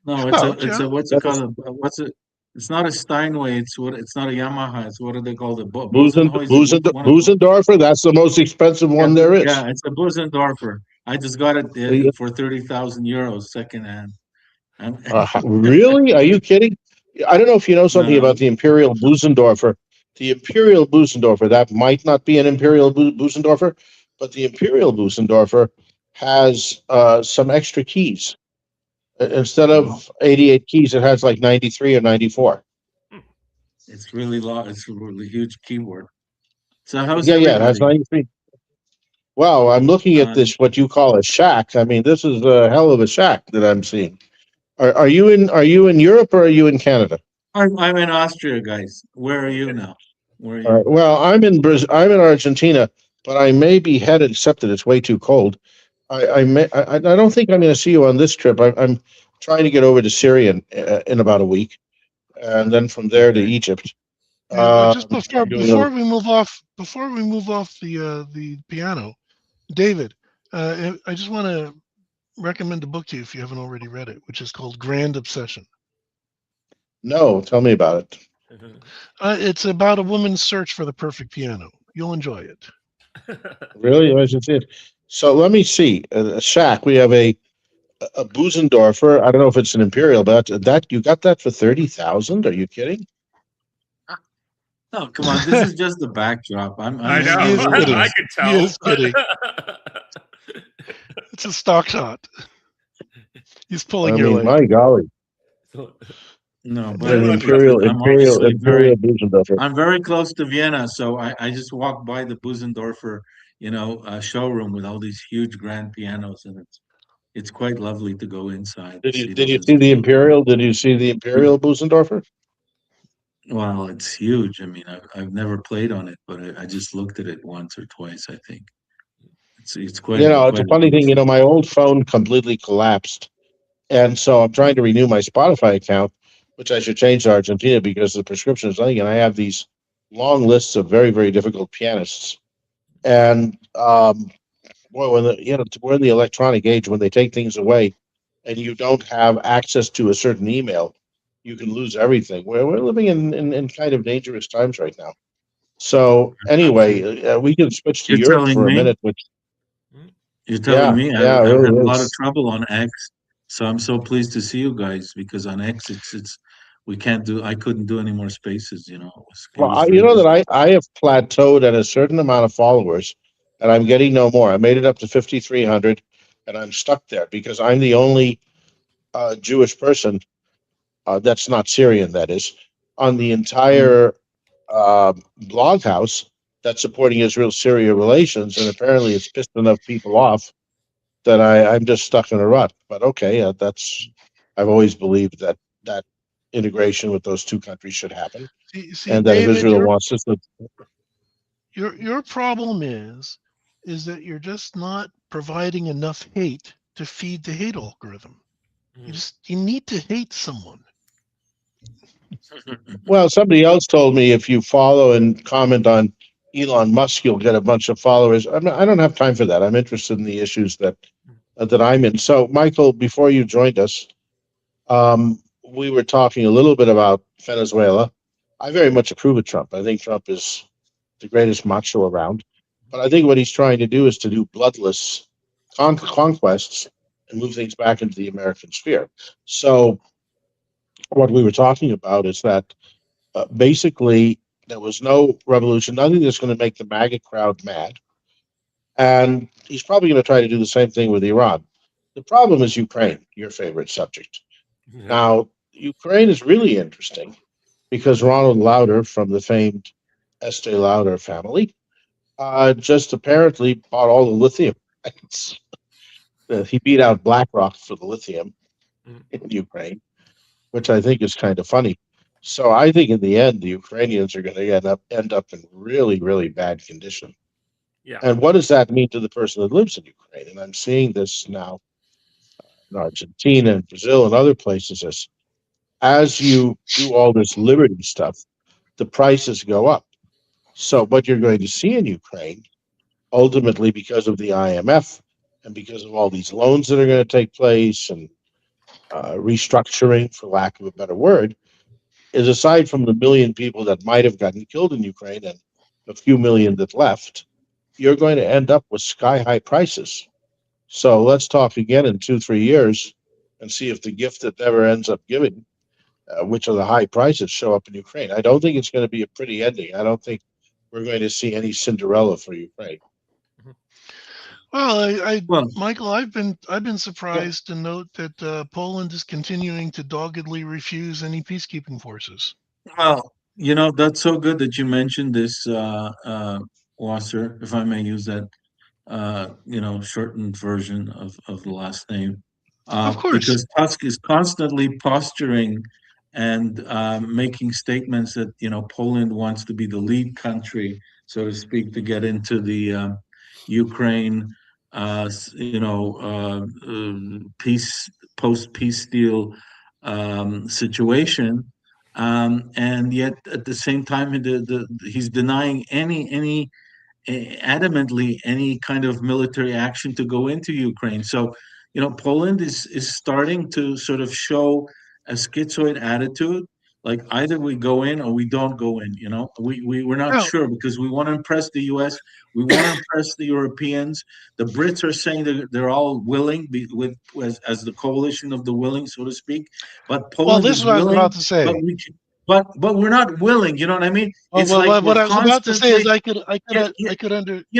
No, About, it's yeah. a what's it called? What's it? It's not a Steinway. It's not a Yamaha. It's what do they call it? Busenheuser. Which one of those? Busendorfer. That's the most expensive Yeah, one there is. yeah. It's a Busendorfer. I just got it The- for 30,000 euros secondhand. And Really? Are you kidding? I don't know if you know something no, about the Imperial Busendorfer. The Imperial Busendorfer, that might not be an Imperial Busendorfer, but the Imperial Busendorfer has some extra keys. Instead of 88 keys, it has like 93 or 94. it's really long. It's a really huge keyboard. So how's Yeah, yeah, it has everybody? 93. Wow, I'm looking at Uh, this, what you call a shack. I mean, this is a hell of a shack that I'm seeing. Are you in Europe or are you in Canada? I'm in Austria, guys. Where are you now? Where are All you? right. Well, I'm in Argentina, but I may be headed, except that it's way too cold. I don't think I'm going to see you on this trip. I'm trying to get over to Syria in about a week, and then from there to Okay. Egypt. Yeah, just I'm doing a, before we move off the piano, David, I just want to recommend a book to you if you haven't already read it, which is called Grand Obsession. no. Tell me about it. It's about a woman's search for the perfect piano. You'll enjoy it. Really, I should see it. So let me see. A shack. We have a Busendorfer. I don't know if it's an Imperial, but that you got that for 30,000? Are you kidding? No, come on. This is just the backdrop. I know. He is kidding. I could He tell. is kidding. It's a stock shot. He's pulling I your mean, leg. my golly, No, but an listen, I'm obviously Imperial Busendorfer. I'm very close to Vienna, so I just walked by the Busendorfer, showroom with all these huge grand pianos, and it's quite lovely to go inside and see Did those you see the instruments. Imperial? Did you see the Imperial Busendorfer? Well, it's huge. I mean, I've never played on it, but I just looked at it once or twice, I think. It's It's a quite a funny thing. beautiful. My old phone completely collapsed, and so I'm trying to renew my Spotify account, which I should change to Argentina because the prescription is nothing, and I have these long lists of very, very difficult pianists. And boy, we're in the electronic age when they take things away, and you don't have access to a certain email, you can lose everything. We're living in kind of dangerous times right now. So anyway, we can switch to You're Europe telling for a me? minute, which You're telling yeah, me yeah, it I've had a really lot of is. trouble on X, so I'm so pleased to see you guys because on X it's we can't do I couldn't do any more spaces, it Well, was you very know that difficult. I have plateaued at a certain amount of followers, and I'm getting no more. I made it up to 5,300, and I'm stuck there because I'm the only Jewish person That's not Syrian, that is, on the entire blog house that's supporting Israel-Syria relations, and apparently it's pissed enough people off that I'm just stuck in a rut. But okay, I've always believed that that integration with those two countries should happen, See, and that if David, Israel wants to, your problem is that you're just not providing enough hate to feed the hate algorithm. You need to hate someone. well, somebody else told me if you follow and comment on Elon Musk, you'll get a bunch of followers. I don't have time for that. I'm interested in the issues that I'm in. So, Michael, before you joined us, we were talking a little bit about Venezuela. I very much approve of Trump. I think Trump is the greatest macho around. But I think what he's trying to do is to do bloodless conquests and move things back into the American sphere. So, what we were talking about is that basically there was no revolution, nothing that's going to make the MAGA crowd mad. And he's probably going to try to do the same thing with Iran. The problem is Ukraine, your favorite subject. Now, Ukraine is really interesting because Ronald Lauder from the famed Estee Lauder family just apparently bought all the lithium. He beat out BlackRock for the lithium in Ukraine, which I think is kind of funny. So I think in the end, the Ukrainians are going to end up in really, really bad condition. Yeah. And what does that mean to the person that lives in Ukraine? And I'm seeing this now in Argentina and Brazil and other places as you do all this liberty stuff, the prices go up. So what you're going to see in Ukraine, ultimately because of the IMF and because of all these loans that are going to take place and restructuring, for lack of a better word, is aside from the million people that might have gotten killed in Ukraine and a few million that left, you're going to end up with sky-high prices. So let's talk again in 2-3 years and see if the gift that never ends up giving, which are the high prices, show up in Ukraine. I don't think it's going to be a pretty ending. I don't think we're going to see any Cinderella for Ukraine. Well, Well, Michael, I've been surprised to note that Poland is continuing to doggedly refuse any peacekeeping forces. well, that's so good that you mentioned this, Wasser, if I may use that, shortened version of the last name, Of course. because Tusk is constantly posturing and making statements that, Poland wants to be the lead country, so to speak, to get into the Ukraine, peace, post-peace deal situation. And yet at the same time, he's denying any adamantly any kind of military action to go into Ukraine. So, Poland is starting to sort of show a schizoid attitude. Like either we go in or we don't go in. We're not Well, sure because we want to impress the U.S. We want to impress the Europeans. The Brits are saying that they're all willing, as the coalition of the willing, so to speak. But well, Poland this is is what I was willing, about to but say. but we're not willing. You know what I mean? It's Well, like what we're I was about to say is constantly. I could under I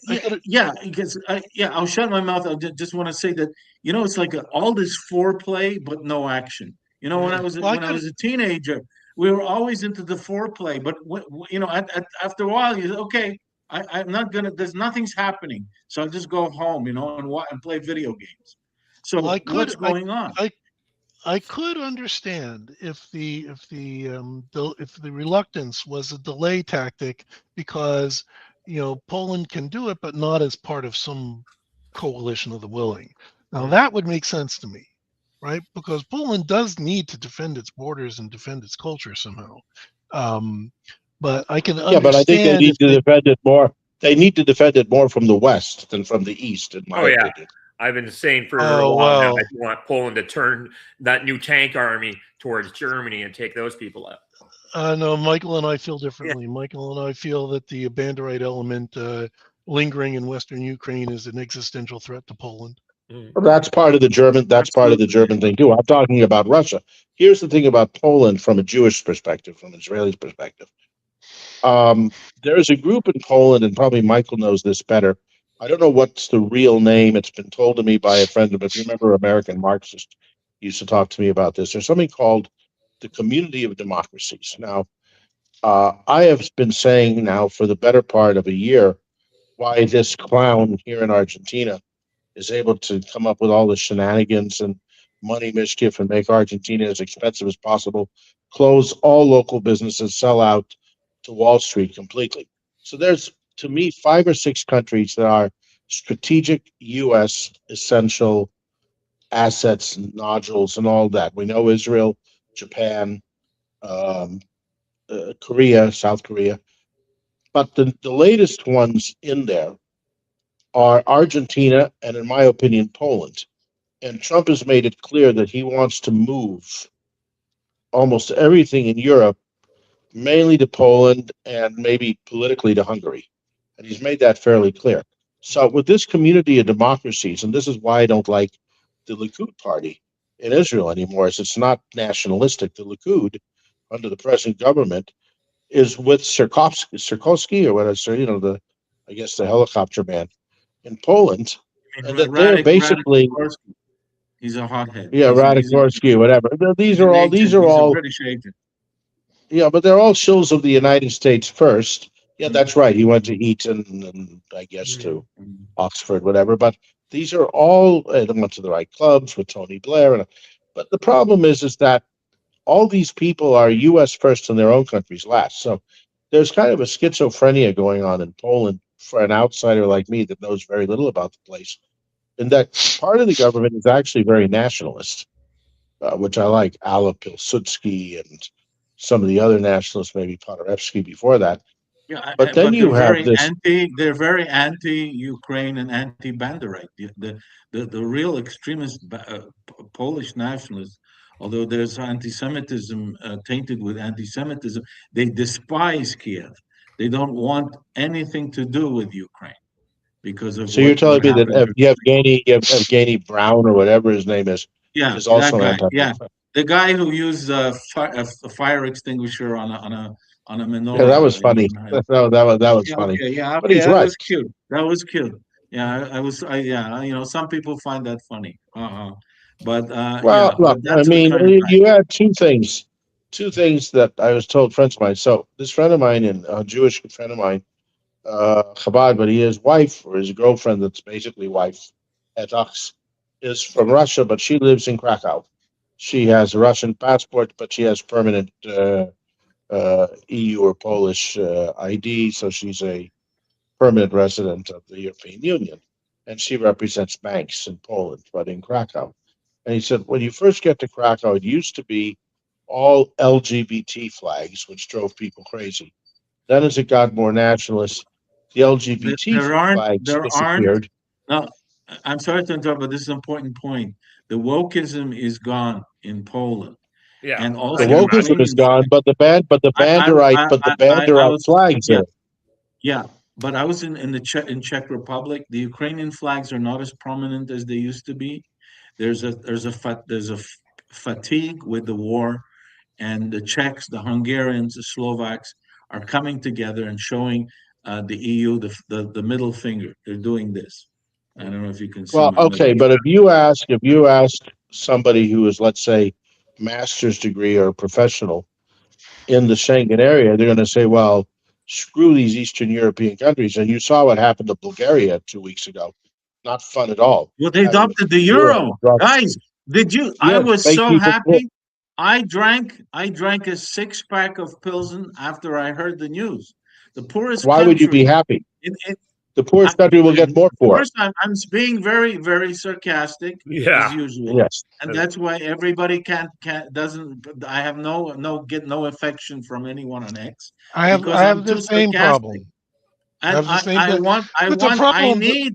Yeah, could yeah, because I'll shut my mouth. I just want to say that it's like all this foreplay but no action. When I was well I when I could was a teenager, we were always into the foreplay, but after a while, okay. I'm not gonna. There's nothing's happening, so I'll just go home, and play video games. well So what's going on? I I could understand if the reluctance was a delay tactic because Poland can do it, but not as part of some coalition of the willing. Now that would make sense to me, right? Because Poland does need to defend its borders and defend its culture somehow. Um, but I can Yeah, but I think they understand need if to they. defend it more. They need to defend it more from the west than from the east, in Oh my yeah, opinion. I've been saying for a Oh while now. well, I want Poland to turn that new tank army towards Germany and take those people out. no, Michael and I feel Yeah. differently. Michael and I feel that the Banderite element lingering in Western Ukraine is an existential threat to Poland. Well, that's part of the German. That's part of the Absolutely. German thing too. I'm talking about Russia. Here's the thing about Poland from a Jewish perspective, from an Israeli perspective. There is a group in Poland, and probably Michael knows this better. I don't know what's the real name. It's been told to me by a friend, but if you remember, American Marxist used to talk to me about this. There's something called the community of democracies. Now, I have been saying now for the better part of a year why this clown here in Argentina is able to come up with all the shenanigans and money mischief and make Argentina as expensive as possible, close all local businesses, sell out to Wall Street completely. So there's, to me, 5 or 6 countries that are strategic U.S. essential assets, nodules, and all that. We know Israel, Japan, um, Korea, South Korea. But the latest ones in there are Argentina and, in my opinion, Poland. And Trump has made it clear that he wants to move almost everything in Europe, mainly to Poland and maybe politically to Hungary. And he's made that fairly clear. So, with this community of democracies, and this is why I don't like the Likud party in Israel anymore, is it's not nationalistic. The Likud, under the present government, is with Sirkowski or what is, I guess the helicopter man in Poland, And and that they're basically, Radikorski, he's a hothead. yeah, Radikorski or whatever. He's These an are all, agent. He's a British agent. yeah, but they're all shills of the United States first. Yeah, that's right. He went to Eton and I guess to Oxford, whatever. But these are all they went to the right clubs with Tony Blair. But the problem is that all these people are U.S. first and their own countries last. So there's kind of a schizophrenia going on in Poland for an outsider like me that knows very little about the place. And that part of the government is actually very nationalist, which I like. Ala Pilsudski and some of the other nationalists, maybe Paderewski before that. Yeah, But then you have this. They're very anti-Ukraine and anti-Banderite. The real extremist Polish nationalists, although there's anti-Semitism tainted with anti-Semitism, they despise Kiev. They don't want anything to do with Ukraine because of So you're telling me that happened. Evgeny Brown or whatever his name is Yeah, also that guy. anti. Yeah, the guy who used a fire extinguisher on a Yeah, that was menorah. funny. That was Yeah, funny. okay, yeah, But okay, he's that right. was cute. That was cute. Yeah, yeah, some people find that funny. But Well, yeah, look, but I that's the mean, kind of guy. you had two things that I was told friends of mine. So this friend of mine, and a Jewish friend of mine, Chabad, but his wife or his girlfriend, that's basically wife at Ux, is from Russia, but she lives in Krakow. She has a Russian passport, but she has permanent EU or Polish ID, so she's a permanent resident of the European Union, and she represents banks in Poland, but in Krakow. And he said, when you first get to Krakow, it used to be all LGBT flags, which drove people crazy. Then, as it got more nationalist, the LGBT flags There aren't. disappeared. No, I'm sorry to interrupt, but this is an important point. The wokeism is gone in Poland, Yeah, and The I also can wokeism is imagine. Ukrainians. gone, but the I Banderite was flags yeah are. yeah, but I was in the Czech Republic. The Ukrainian flags are not as prominent as they used to be. There's a fatigue with the war, and the Czechs, the Hungarians, the Slovaks are coming together and showing the EU the middle finger. They're doing this. I don't know if you can see Well, my middle okay, but if you ask somebody who is, let's say, master's degree or professional in the Schengen area, they're going to say, well, screw these Eastern European countries. And you saw what happened to Bulgaria 2 weeks ago. Not fun at all. Well, they Having adopted the euro euro. drop. Guys, did you? I Yeah, was make so people quit. happy. I drank a 6 pack of Pilsen after I heard the news. The poorest Why would you be country happy? in The poorest country will get more for it. First, I'm being very, very sarcastic as Yeah, usual, Yes. and that's why everybody can't doesn't. I have no affection from anyone on X I because have I'm the too same sarcastic, problem. I and have the same thing. But the I problem, need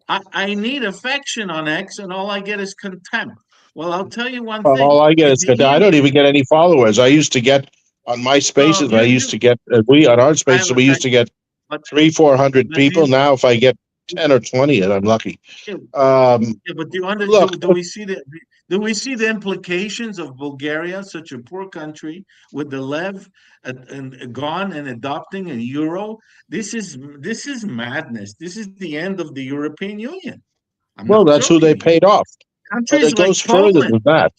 I need affection on X, and all I get is contempt. Well, I'll tell you one All thing: I get if is the good. I don't EU, even get any followers. I used to get on my well, spaces. I used to get we on our I have spaces. We used to affection, get but 300-400 but people. Now, if I get 10 or 20, and I'm lucky. you, Um, yeah, but look, do we see the implications of Bulgaria, such a poor country, with the lev and gone and adopting a euro? This is madness. This is the end of the European Union. I'm well, not that's who they joking. paid off. countries it like goes further Poland, than that.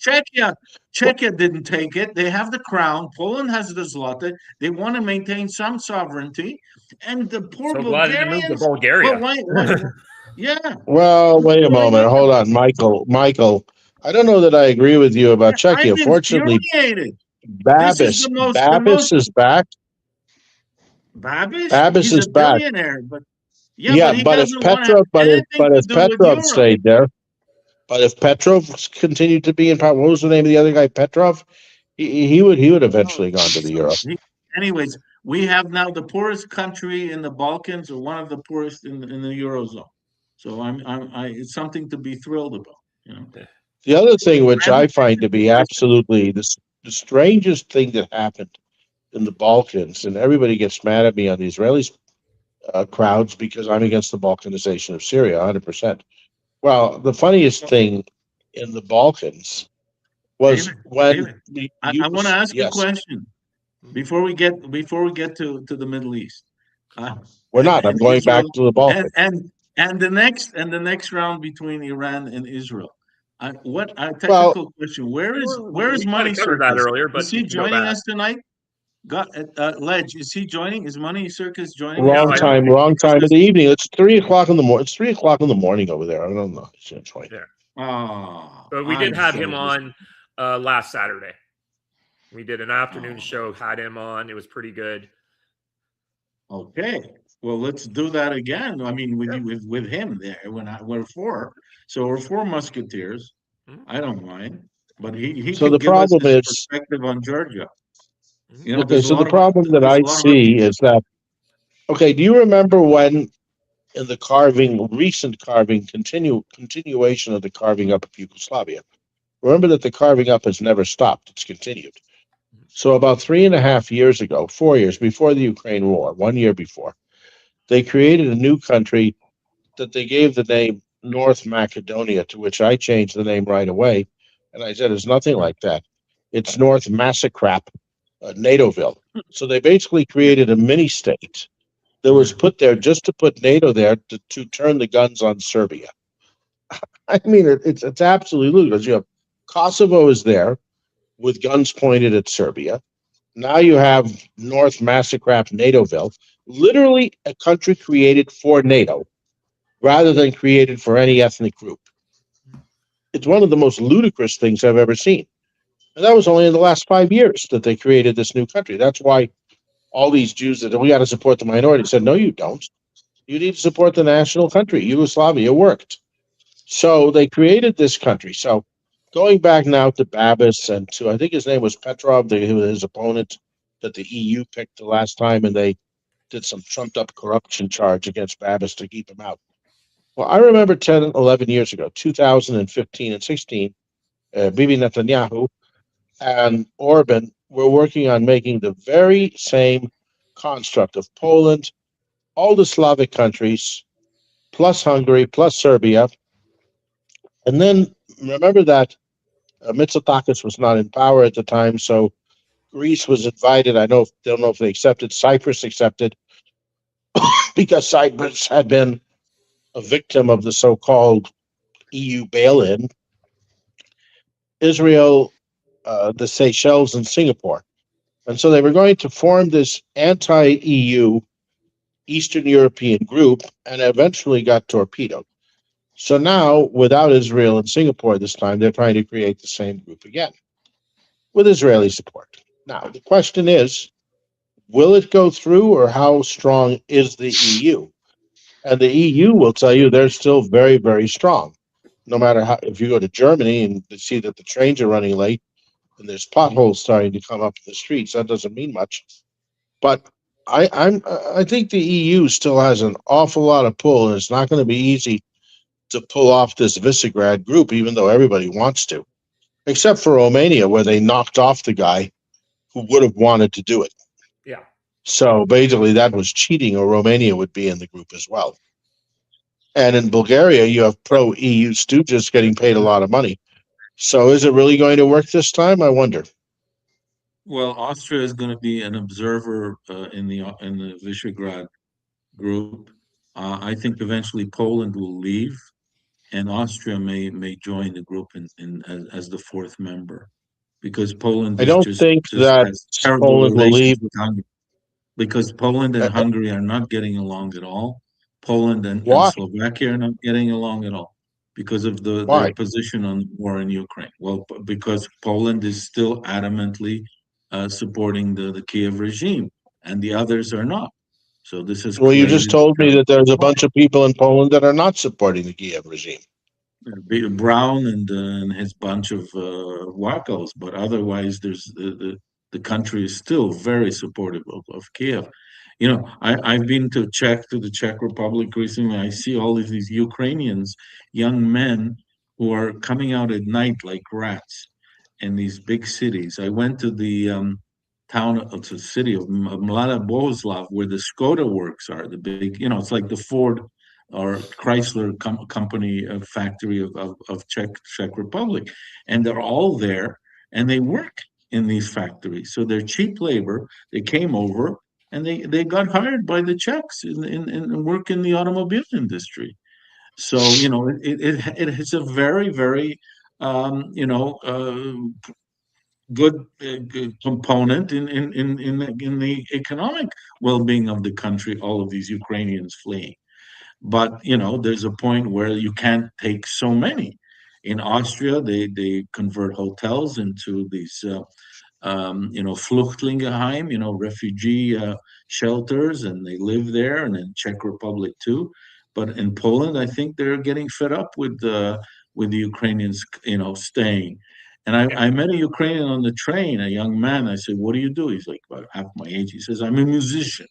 Czechia didn't take it. They have the crown. Poland has the zloty. They want to maintain some sovereignty, and the poor So glad they moved to Bulgarians. Well, Bulgaria. yeah. Well, wait a Why moment. not? Hold on, Michael. Michael, I don't know that I agree with you about I'm Czechia. Fortunately, infuriated. This is Babis is back. Babish. Babis He's a is back. billionaire, but yeah, Yeah, but he but if doesn't want to have Petrov, anything to if do with Petrov Europe. stayed there, but if Petrov continued to be in power, what was the name of the other guy? Petrov. He would eventually gone to the Euro. Anyways, we have now the poorest country in the Balkans, or one of the poorest in the Eurozone. So it's something to be thrilled about, you know. The other thing, which I find to be Transportation. absolutely the strangest thing that happened in the Balkans, and everybody gets mad at me on the Israeli crowds because I'm against the Balkanization of Syria, 100%. Well, the funniest thing in the Balkans was David, when David, the I want to use, ask a yes, question before we get to the Middle East, we're not. I'm and going back Israel, to the and Balkans. and and the next round between Iran and Israel. What a Well, technical question. Where is We kind Money of covered that Circus? earlier, Is but you he can go joining back. us tonight? Got Ledge, is he joining? Is Money Circus joining us No, I don't tonight? think wrong so. time of the evening. It's 3 o'clock in the morning. It's 3 o'clock in the morning over there. I don't know. Yeah. Oh, But we did I'm have so him on last Saturday. We did an afternoon show, had him on. It was pretty good. okay. Well, let's do that again. I mean, with him there, we're four, so we're four musketeers. I don't mind, but he So can the give us problem his is, perspective on Georgia. okay, There's a so the lot of problem that there's I a lot of other see is that, okay, do you remember when in the recent continuation of the carving up of Yugoslavia? Remember that the carving up has never stopped. It's continued. So about 3.5 years ago, 4 years before the Ukraine war, 1 year before, they created a new country that they gave the name North Macedonia, to which I changed the name right away. And I said, it's nothing like that. It's North Massacrap, NATOville. So they basically created a mini state that was put there just to put NATO there to turn the guns on Serbia. I mean, it's absolutely ludicrous. You have Kosovo is there with guns pointed at Serbia. Now you have North Massacrap, NATOville, literally a country created for NATO rather than created for any ethnic group. It's one of the most ludicrous things I've ever seen. And that was only in the last 5 years that they created this new country. That's why all these Jews that we got to support the minority said, no, you don't. You need to support the national country. Yugoslavia worked. So they created this country. So going back now to Babis and to, I think his name was Petrov, his opponent that the EU picked the last time, and they did some trumped up corruption charge against Babis to keep him out. Well, I remember 10, 11 years ago, 2015 and 16, Bibi Netanyahu and Orban were working on making the very same construct of Poland, all the Slavic countries, plus Hungary, plus Serbia. And then remember that Mitsotakis was not in power at the time, so Greece was invited. Don't know if they accepted. Cyprus accepted because Cyprus had been a victim of the so-called EU bail-in. Israel, the Seychelles, and Singapore. And so they were going to form this anti-EU Eastern European group and eventually got torpedoed. So now, without Israel and Singapore this time, they're trying to create the same group again with Israeli support. Now, the question is, will it go through or how strong is the EU? And the EU will tell you they're still very, very strong. No matter how, if you go to Germany and see that the trains are running late and there's potholes starting to come up in the streets, that doesn't mean much. But I think the EU still has an awful lot of pull, and it's not going to be easy to pull off this Visegrad group, even though everybody wants to, except for Romania, where they knocked off the guy who would have wanted to do it. Yeah. So basically, that was cheating, or Romania would be in the group as well. And in Bulgaria, you have pro EU stooges getting paid a lot of money. So is it really going to work this time? I wonder. Well, Austria is going to be an observer in the Visegrad group. I think eventually Poland will leave. and Austria may join the group as the fourth member, because Poland I is don't think just that has terrible Poland will leave. relations with Hungary, because Poland and Uh, Hungary are not getting along at all. Poland and why? Slovakia are not getting along at all because of their Why? position on the war in Ukraine. Well, because Poland is still adamantly supporting the Kiev regime, and the others are not. So this has Well, you just created told me that there's a terrible. bunch of people in Poland that are not supporting the Kiev regime. Brown and his bunch of wackos, but otherwise, the country is still very supportive of Kiev. You know, I've been to the Czech Republic recently. I see all of these Ukrainians, young men, who are coming out at night like rats in these big cities. I went to the town of the city of Mlada Bohuslav, where the Skoda works are, the big, it's like the Ford or Chrysler company factory of Czech Republic, and they're all there and they work in these factories. So they're cheap labor. They came over and they got hired by the Czechs in work in the automobile industry. So it is a very very good, good component in the economic well-being of the country. All of these Ukrainians fleeing. But there's a point where you can't take so many. In Austria, they convert hotels into these Flüchtlingeheim, refugee shelters, and they live there, and in Czech Republic too. But in Poland, I think they're getting fed up with the Ukrainians, staying. And I met a Ukrainian on the train, a young man. I said, "What do you do?" He's like about half my age. He says, "I'm a musician,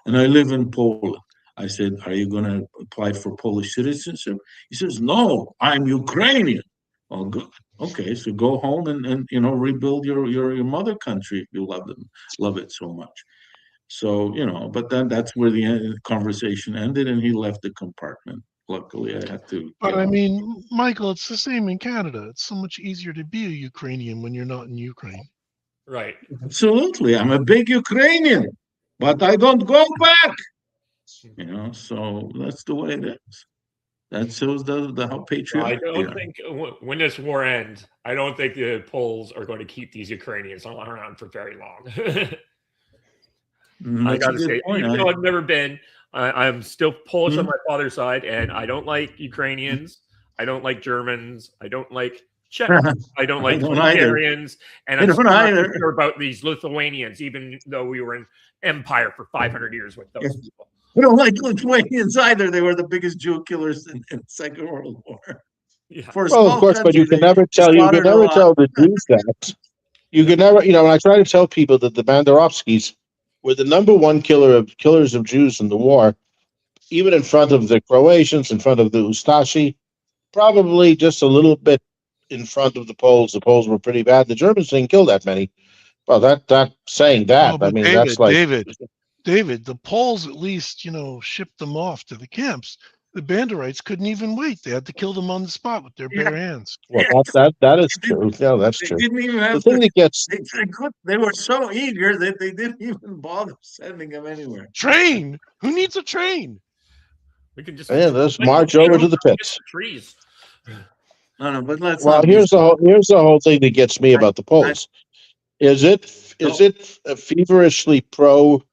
and I live in Poland." I said, "Are you going to apply for Polish citizenship?" He says, "No, I'm Ukrainian." Oh, good. Okay, so go home and rebuild your mother country if you love it so much. So but then that's where the conversation ended, and he left the compartment. Luckily, I had to But get I out. mean, Michael, it's the same in Canada. It's so much easier to be a Ukrainian when you're not in Ukraine. Right. Absolutely, I'm a big Ukrainian, but I don't go back. So that's the way it is. That shows how I patriotic they don't are. think when this war ends, I don't think the Poles are going to keep these Ukrainians around for very long. I That's got a to good say, point. even though I've never been, I'm still Polish on Hmm? my father's side, and I don't like Ukrainians. I don't like Germans. I don't like Czechs. I don't I like don't either. Hungarians, and I I'm don't still not so either. sure about these Lithuanians, even though we were in empire for 500 years with those people. I don't like Lithuanians either. They were the biggest Jew killers in the Second World War. Yeah. For a Well, of small course, but country, they you can slaughtered a never lot. tell the Jews that. You Yeah. can never, when I try to tell people that the Banderovskis were the number one killers of Jews in the war, even in front of the Croatians, in front of the Ustashi, probably just a little bit in front of the Poles. The Poles were pretty bad. The Germans didn't kill that many. Well, that saying that, Oh, I but mean, that's like, David, the Poles at least, shipped them off to the camps. The Banderites couldn't even wait. They had to kill them on the spot with their Yeah, bare hands. well, yeah. that is They didn't, true. Yeah, that's they true. didn't even The have to. thing that gets, They were so eager that they didn't even bother sending them anywhere. Train? Who needs a train? We can just let's like march over to the against pits. the trees. No, but let's Well, not be silly. here's the whole thing that gets me about the I, Poles. Is no, it feverishly pro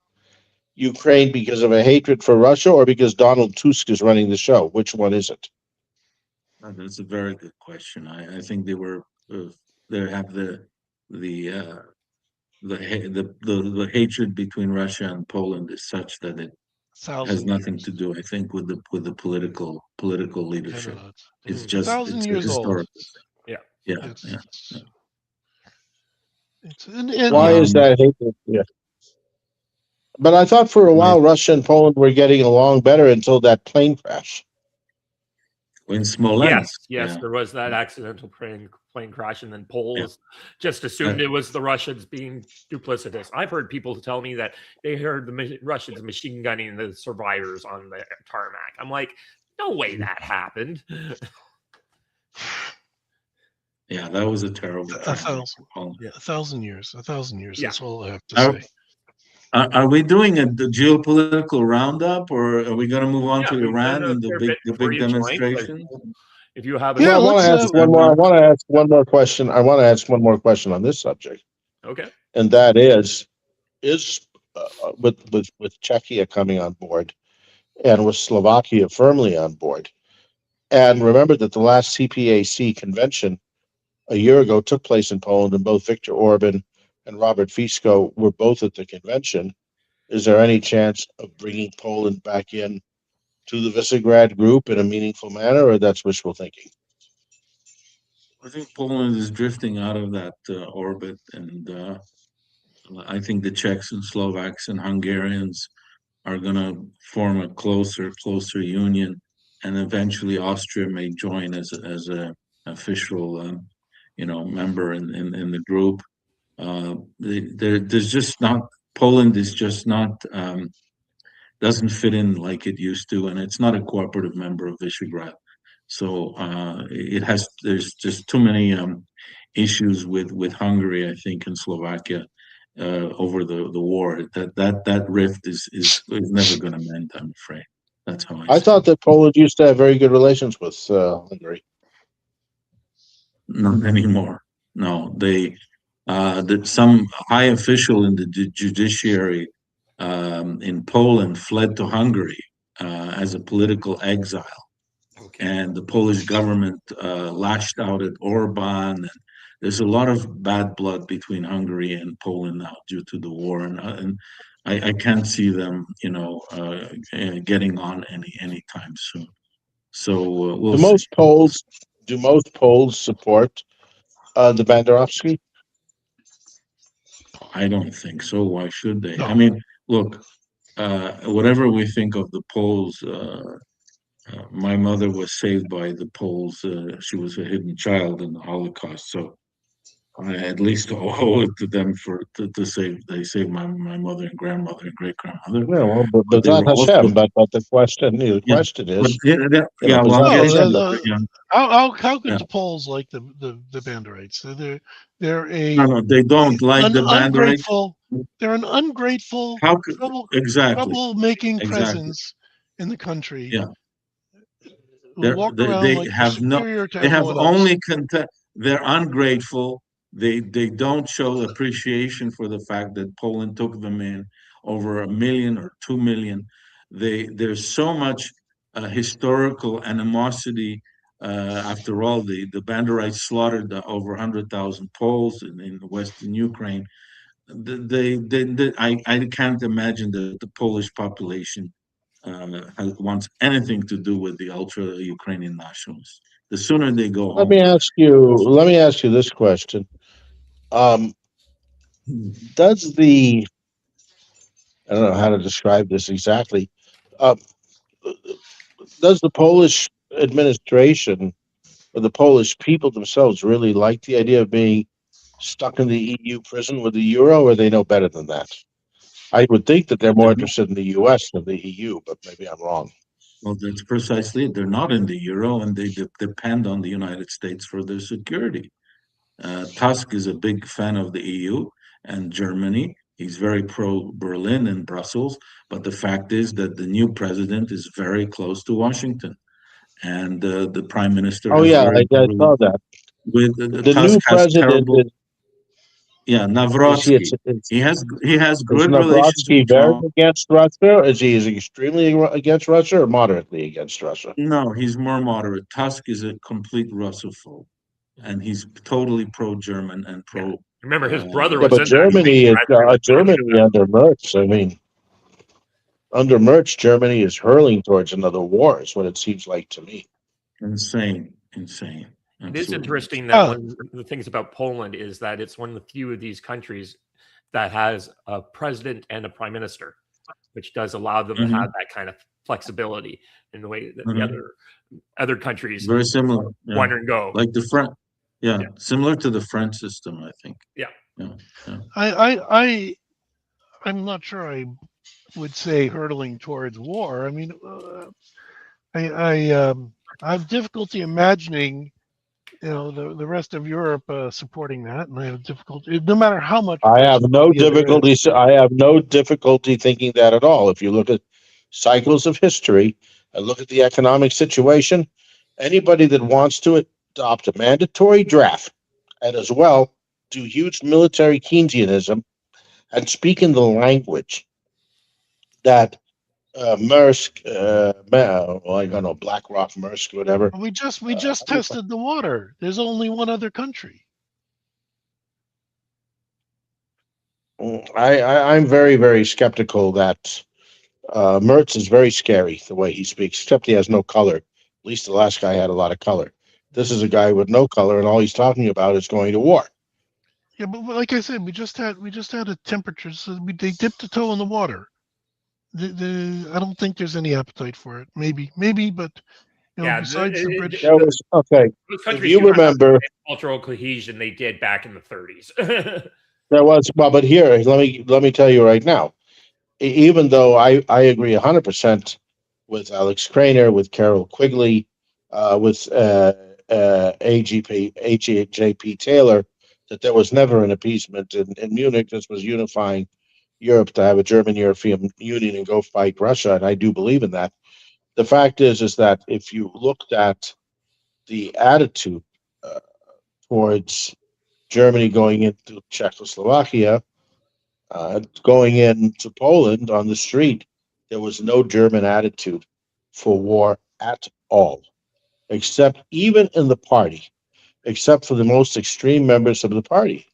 Ukraine because of a hatred for Russia, or because Donald Tusk is running the show? Which one is it? that's a very good question. I think they have the the hatred between Russia and Poland is such that it has 1,000 nothing years. to do, I think, with the political leadership. No. It's Mhm. just 1,000 it's a years old. historical thing. Yeah. Yeah, It's, yeah, yeah. and Why is that hatred? Yeah. But I thought for a My, while Russia and Poland were getting along better until that plane crash. in Yes, Smolensk, yes, there was that accidental plane crash, and then yeah. Poles just assumed it was the Russians being duplicitous. I've heard people tell me that they heard the Russians machine gunning the survivors on the tarmac. I'm like, no way that happened. Yeah, that was a terrible a tragedy thousand, for Poland. yeah, 1,000 years. 1,000 years. Yeah. That's all I have to Are, say. are we doing the geopolitical roundup, or are we going to move on Yeah, to we've done Iran a and fair bit the before big you joined. demonstrations? if you have Yeah, Well, I want to let's, ask one more. I want to ask one more question. I want to ask one more question on this subject, okay. and that is with Czechia coming on board and with Slovakia firmly on board. And remember that the last CPAC convention a year ago took place in Poland, and both Viktor Orban and Robert Fico were both at the convention. Is there any chance of bringing Poland back in to the Visegrad group in a meaningful manner, or that's wishful thinking? I think Poland is drifting out of that orbit, and I think the Czechs and Slovaks and Hungarians are going to form a closer union, and eventually Austria may join as a official, member in the group. There's just not Poland is just not doesn't fit in like it used to, and it's not a cooperative member of Visegrad. So there's just too many issues with Hungary, I think, and Slovakia over the war. That rift is never going to mend, I'm afraid. That's how I I see thought it. that Poland used to have very good relations with Hungary. Not anymore. No, that some high official in the judiciary in Poland fled to Hungary as a political exile. Okay. And the Polish government lashed out at Orban. And there's a lot of bad blood between Hungary and Poland now due to the war, and I can't see them, getting on anytime soon. So we'll Do see. most Poles support the Banderovsky? I don't think so. Why should they? No. I mean, look, whatever we think of the Poles, my mother was saved by the Poles. She was a hidden child in the Holocaust, so I at least owe it to them to save. They saved my mother and grandmother and great grandmother. Yeah, well, But they Bezat were also, Hashem. But the question yeah. But is, yeah, well, I'm Bezat getting Hashem. to yeah. how could Yeah. the Poles like the Banderites? They're a No, they don't like an the Banderites. ungrateful. They're an ungrateful, How could exactly? trouble-making Exactly. presence in the country. Yeah. Who walk around like they're superior to They have everyone else. only they're ungrateful. They don't show appreciation for the fact that Poland took them in over 1 million or 2 million. There's so much historical animosity. After all, the Banderites slaughtered over 100,000 Poles in Western Ukraine. I can't imagine that the Polish population wants anything to do with the ultra-Ukrainian nationalists. The sooner they go Let home. me ask you this question. Does the I don't know how to describe this exactly. Does the Polish administration or the Polish people themselves really like the idea of being stuck in the EU prison with the euro, or they know better than that? I would think that they're more interested in the US than the EU, but maybe I'm wrong. Well, that's precisely it. They're not in the euro, and they depend on the United States for their security. Tusk is a big fan of the EU and Germany. He's very pro-Berlin and Brussels, but the fact is that the new president is very close to Washington, and the prime minister Oh has yeah, very I saw that. with The Tusk new has president terrible. is, Yeah, is he? Navratsky. He has Is good relations Navratsky with very Trump. against Russia? Is he extremely against Russia or moderately against Russia? No, he's more moderate. Tusk is a complete Russophobe, and he's totally pro-German and pro. Remember, his brother Yeah, was but in that Germany meeting. is I remember Germany under Merz. I mean, under Merz, Germany is hurling towards another war. Is what it seems like to me. Insane. It is Absolutely. interesting that one of the things about Poland is that it's one of the few of these countries that has a president and a prime minister, which does allow them to have that kind of flexibility in the way that the other countries Very similar. one and go. Like the French. Yeah, similar to the French system, I think. Yeah. I'm not sure I would say hurtling towards war. I mean, I have difficulty imagining, the rest of Europe supporting that, and I have difficulty, no matter how much. I have no difficulty thinking that at all. If you look at cycles of history and look at the economic situation, Anybody that wants to adopt a mandatory draft and as well do huge military Keynesianism and speak in the language that Maersk, well, I don't know, BlackRock, Maersk, whatever. We just tested the water. There's only one other country. I'm very, very skeptical that Mertz is very scary the way he speaks, except he has no color. At least the last guy had a lot of color. This is a guy with no color, and all he's talking about is going to war. Yeah, but like I said, we just had a temperature, so they dipped a toe in the water. I don't think there's any appetite for it. Maybe, but Yeah, besides the British, There was okay. those If countries you do not have the remember, same cultural cohesion they did back in the 30s. there was well, but here let me tell you right now. Even though I agree 100% with Alex Craner, with Carol Quigley, with AJP Taylor, that there was never an appeasement in Munich. This was unifying Europe to have a German European Union and go fight Russia, and I do believe in that. The fact is that if you looked at the attitude uh, towards Germany going into Czechoslovakia, going into Poland on the street, there was no German attitude for war at all, except even in the party, except for the most extreme members of the party.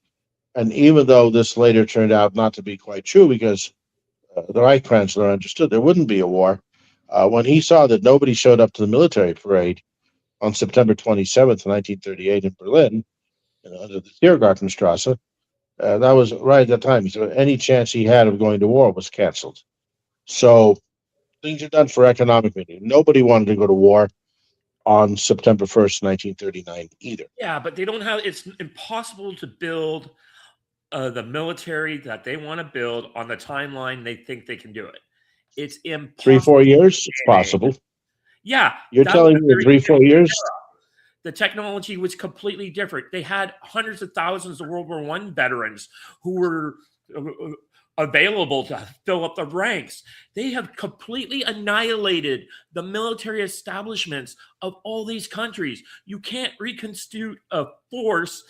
And even though this later turned out not to be quite true, because the Reich Chancellor understood there wouldn't be a war, when he saw that nobody showed up to the military parade on September 27th, 1938, in Berlin, under the Tiergartenstrasse, that was right at that time. So any chance he had of going to war was canceled. So things are done for economic meaning. Nobody wanted to go to war on September 1st, 1939 either. Yeah, but they don't have. It's impossible to build the military that they want to build on the timeline they think they can do it. It's impossible. 3-4 years, it's possible. Yeah, You're telling me in 3-4 years? The technology was completely different. They had hundreds of thousands of World War I veterans who were available to fill up the ranks. They have completely annihilated the military establishments of all these countries. You can't reconstitute a force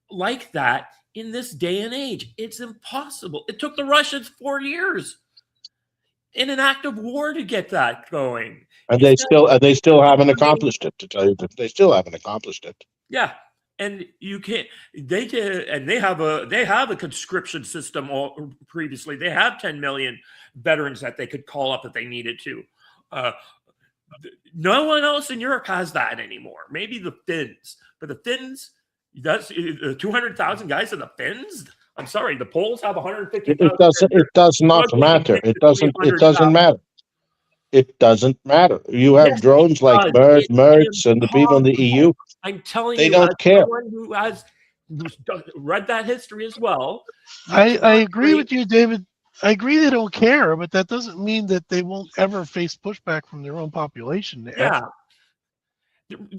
like that in this day and age. It's impossible. It took the Russians 4 years in an act of war to get that going. And they still haven't accomplished it, to tell you that they still haven't accomplished it. Yeah. And you can't. They did, and they have a conscription system. Previously, they have 10 million veterans that they could call up if they needed to. No one else in Europe has that anymore. Maybe the Finns, but the Finns, that's 200,000 guys in the Finns. I'm sorry, the Poles have 150,000. It does not matter. It doesn't matter. It doesn't matter. You have drones like Mertz and the people in the EU. I'm telling they you, don't care. Someone who has read that history as well. I agree with you, David. I agree they don't care, but that doesn't mean that they won't ever face pushback from their own population. Yeah.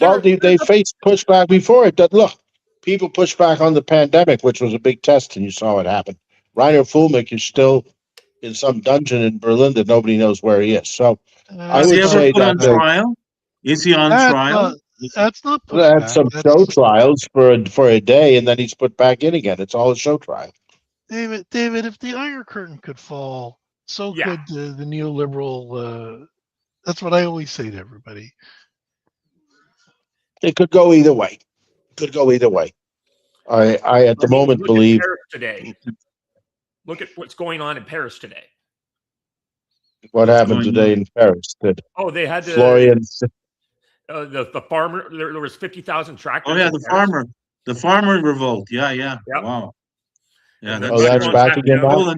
Well, they faced pushback before it. Look, people pushed back on the pandemic, which was a big test, and you saw what happened. Rainer Fulmick is still in some dungeon in Berlin that nobody knows where he is. So I would say that on trial? Is he on trial? That's not pushback. Had some show trials for a day, and then he's put back in again. It's all a show trial. David, if the Iron Curtain could fall, so could the neoliberal. That's what I always say to everybody. It could go either way. Could go either way. I at the moment believe. Paris today. Look at what's going on in Paris today. What happened today in Paris? They had Florian. The farmer. There was 50,000 tractors. Oh yeah, the farmer revolt. Yeah. Yep. Wow. Yeah, that's back again now.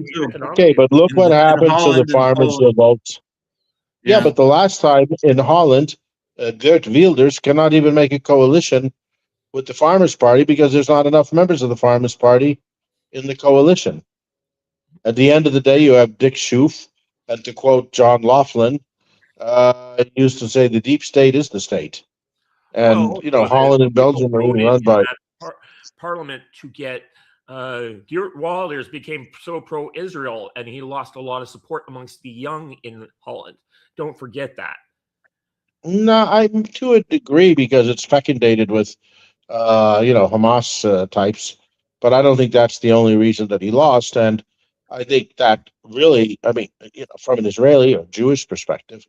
Okay, but look what happened to the farmers' revolt. Yeah, but the last time in Holland, Geert Wilders cannot even make a coalition with the Farmers' Party because there's not enough members of the Farmers' Party in the coalition. At the end of the day, you have Dick Schoof, and to quote John Laughlin, used to say the deep state is the state. And, Holland and Belgium are being run by Parliament to get Geert Wilders became so pro-Israel, and he lost a lot of support amongst the young in Holland. Don't forget that. No, I'm to a degree because it's fecundated with, Hamas types, but I don't think that's the only reason that he lost. And I think that really, I mean, from an Israeli or Jewish perspective,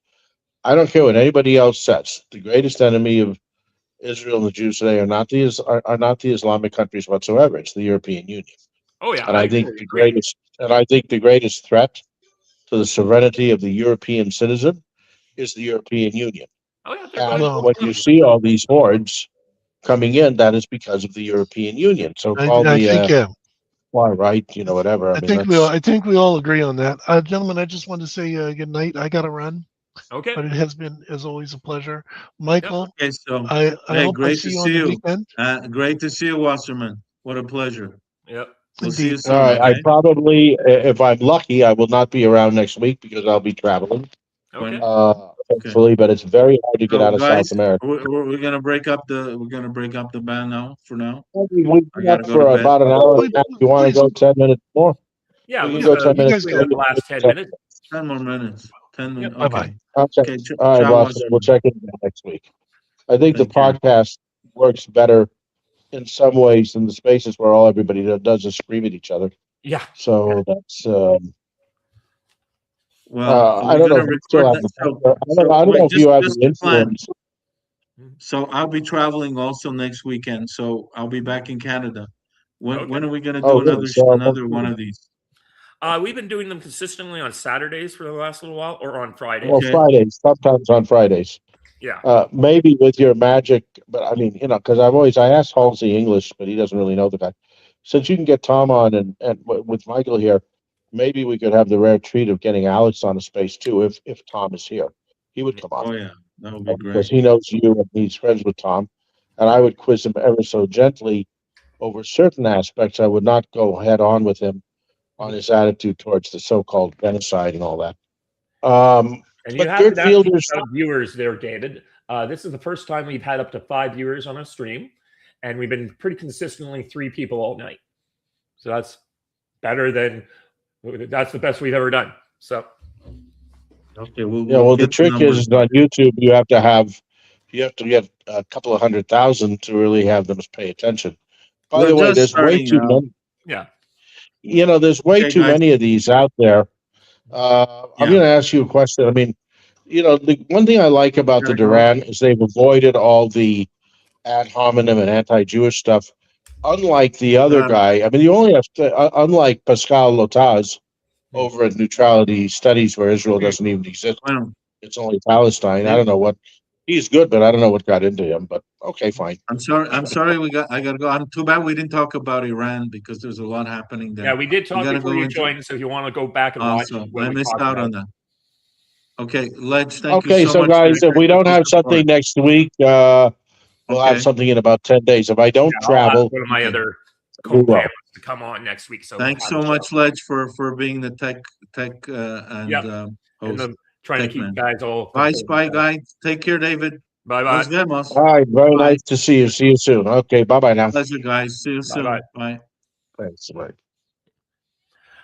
I don't care what anybody else says. The greatest enemy of Israel and the Jews today are not the Islamic countries whatsoever. It's the European Union, Oh yeah, and I I think totally agree. the greatest threat to the sovereignty of the European citizen is the European Union. Oh yeah, they're going And to Well, when you see all these hordes coming in, that is because of the European Union. So call I me think far right, whatever. I mean, that's I think we all agree on that. Gentlemen, I just want to say good night. I got to run, Okay. but it has been, as always, a pleasure. Yep. Michael, Okay, so I hey, hope I great to see you see on the you. weekend. Great to see you, Wasserman. What a pleasure. Yep. We'll see you Indeed. soon. I Okay. probably, if I'm lucky, I will not be around next week because I'll be traveling. Okay. Okay. Hopefully, but it's very hard to get So out of guys, South America. we're gonna break up the band now. For now, We've I been gotta up go to for bed. about an hour and Please, a half. You want to please, go 10 minutes more? Yeah, We can let's go 10 you minutes. guys squeeze go. in the last 10 minutes. 10 more minutes. 10 Yep. minutes. Bye bye. Okay. Okay. Okay. All right, Ciao, boss. We'll Wasserman. check in again next week. I think the Take care. podcast works better in some ways than the spaces where everybody does is scream at each other. Yeah. So that's Well, I we're don't know gonna if you still record have that. I don't Wait, know if you have just the to plan. influence. So I'll be traveling also next weekend. So I'll be back in Canada. When Okay. when are we gonna Oh, do good. So another one of these? We've been doing them consistently on Saturdays for the last little while, or on well, Fridays. Okay. Fridays, sometimes on Fridays. Yeah. Maybe with your magic, but I mean, because I asked Halsey English, but he doesn't really know the guy. Since you can get Tom on and with Michael here, maybe we could have the rare treat of getting Alex on a space too, if Tom is here. He would come on Oh yeah, that would be because great. he knows you and he's friends with Tom, and I would quiz him ever so gently over certain aspects. I would not go head on with him on his attitude towards the so-called genocide and all that. And you But have good to ask fielders. about viewers there, David. This is the first time we've had up to 5 viewers on a stream, and we've been pretty consistently 3 people all night. So that's better than that's the best we've ever done. So Okay, we'll Yeah, well, the get the trick numbers. is on YouTube, you have to get a couple of 100,000 to really have them pay attention. By We're the way, just there's way starting too now. many. yeah. There's way Okay, too guys. many of these out there. I'm Yeah, going to ask you a question. I mean, the one thing I like about the gotta go. Duran is they've avoided all the ad hominem and anti-Jewish stuff. Unlike the other Got it. guy, I mean, you only have to, unlike Pascal Lotaz over at Neutrality Studies, where Israel doesn't even exist. Well, It's only Palestine. I maybe, don't know what he's good, but I don't know what got into him. But okay, fine. I'm sorry. I'm sorry. I gotta go. I'm too bad we didn't talk about Iran because there's a lot happening Yeah, there. we did We talk gotta before go you into. joined, so if you want to go back and watch Also, what I we missed talked out about. on that. Okay, Ledge. Thank you Okay, so so much for guys, your if we don't technical have something support. next week, we'll have Okay. something in about 10 days. If I don't Yeah, I'll ask travel, one of my Okay. other we will. co-panelists to come on next week. So Thanks have a so show. much, Ledge, for being the tech and Yep. And host. then trying to Tech keep man. you guys all Bye, composed. Spyguy. Take care, David. Bye Nos bye. vemos. All right, very Bye. nice to see you. See you soon. Okay, bye-bye now. Pleasure, guys. See you Bye bye. soon. Bye. Thanks. Bye.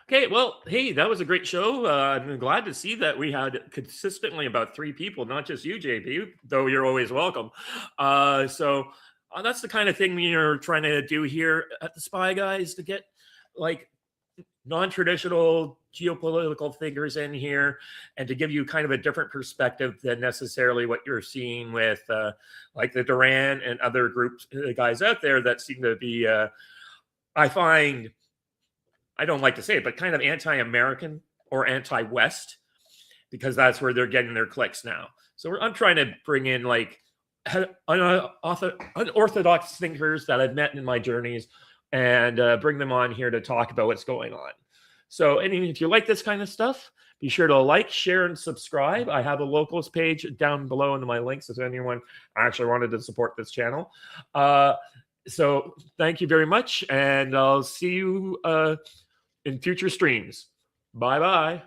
Okay, well, hey, that was a great show. I'm glad to see that we had consistently about 3 people, not just you, JP, though you're always welcome. So that's the kind of thing we're trying to do here at the Spy Guys, to get like non-traditional geopolitical figures in here and to give you kind of a different perspective than necessarily what you're seeing with like the Duran and other groups, guys out there that seem to be, I find, I don't like to say it, but kind of anti-American or anti-West, because that's where they're getting their clicks now. So I'm trying to bring in like unorthodox thinkers that I've met in my journeys and bring them on here to talk about what's going on. So if you like this kind of stuff, be sure to like, share, and subscribe. I have a locals page down below in my links if anyone actually wanted to support this channel. So thank you very much, and I'll see you in future streams. Bye-bye.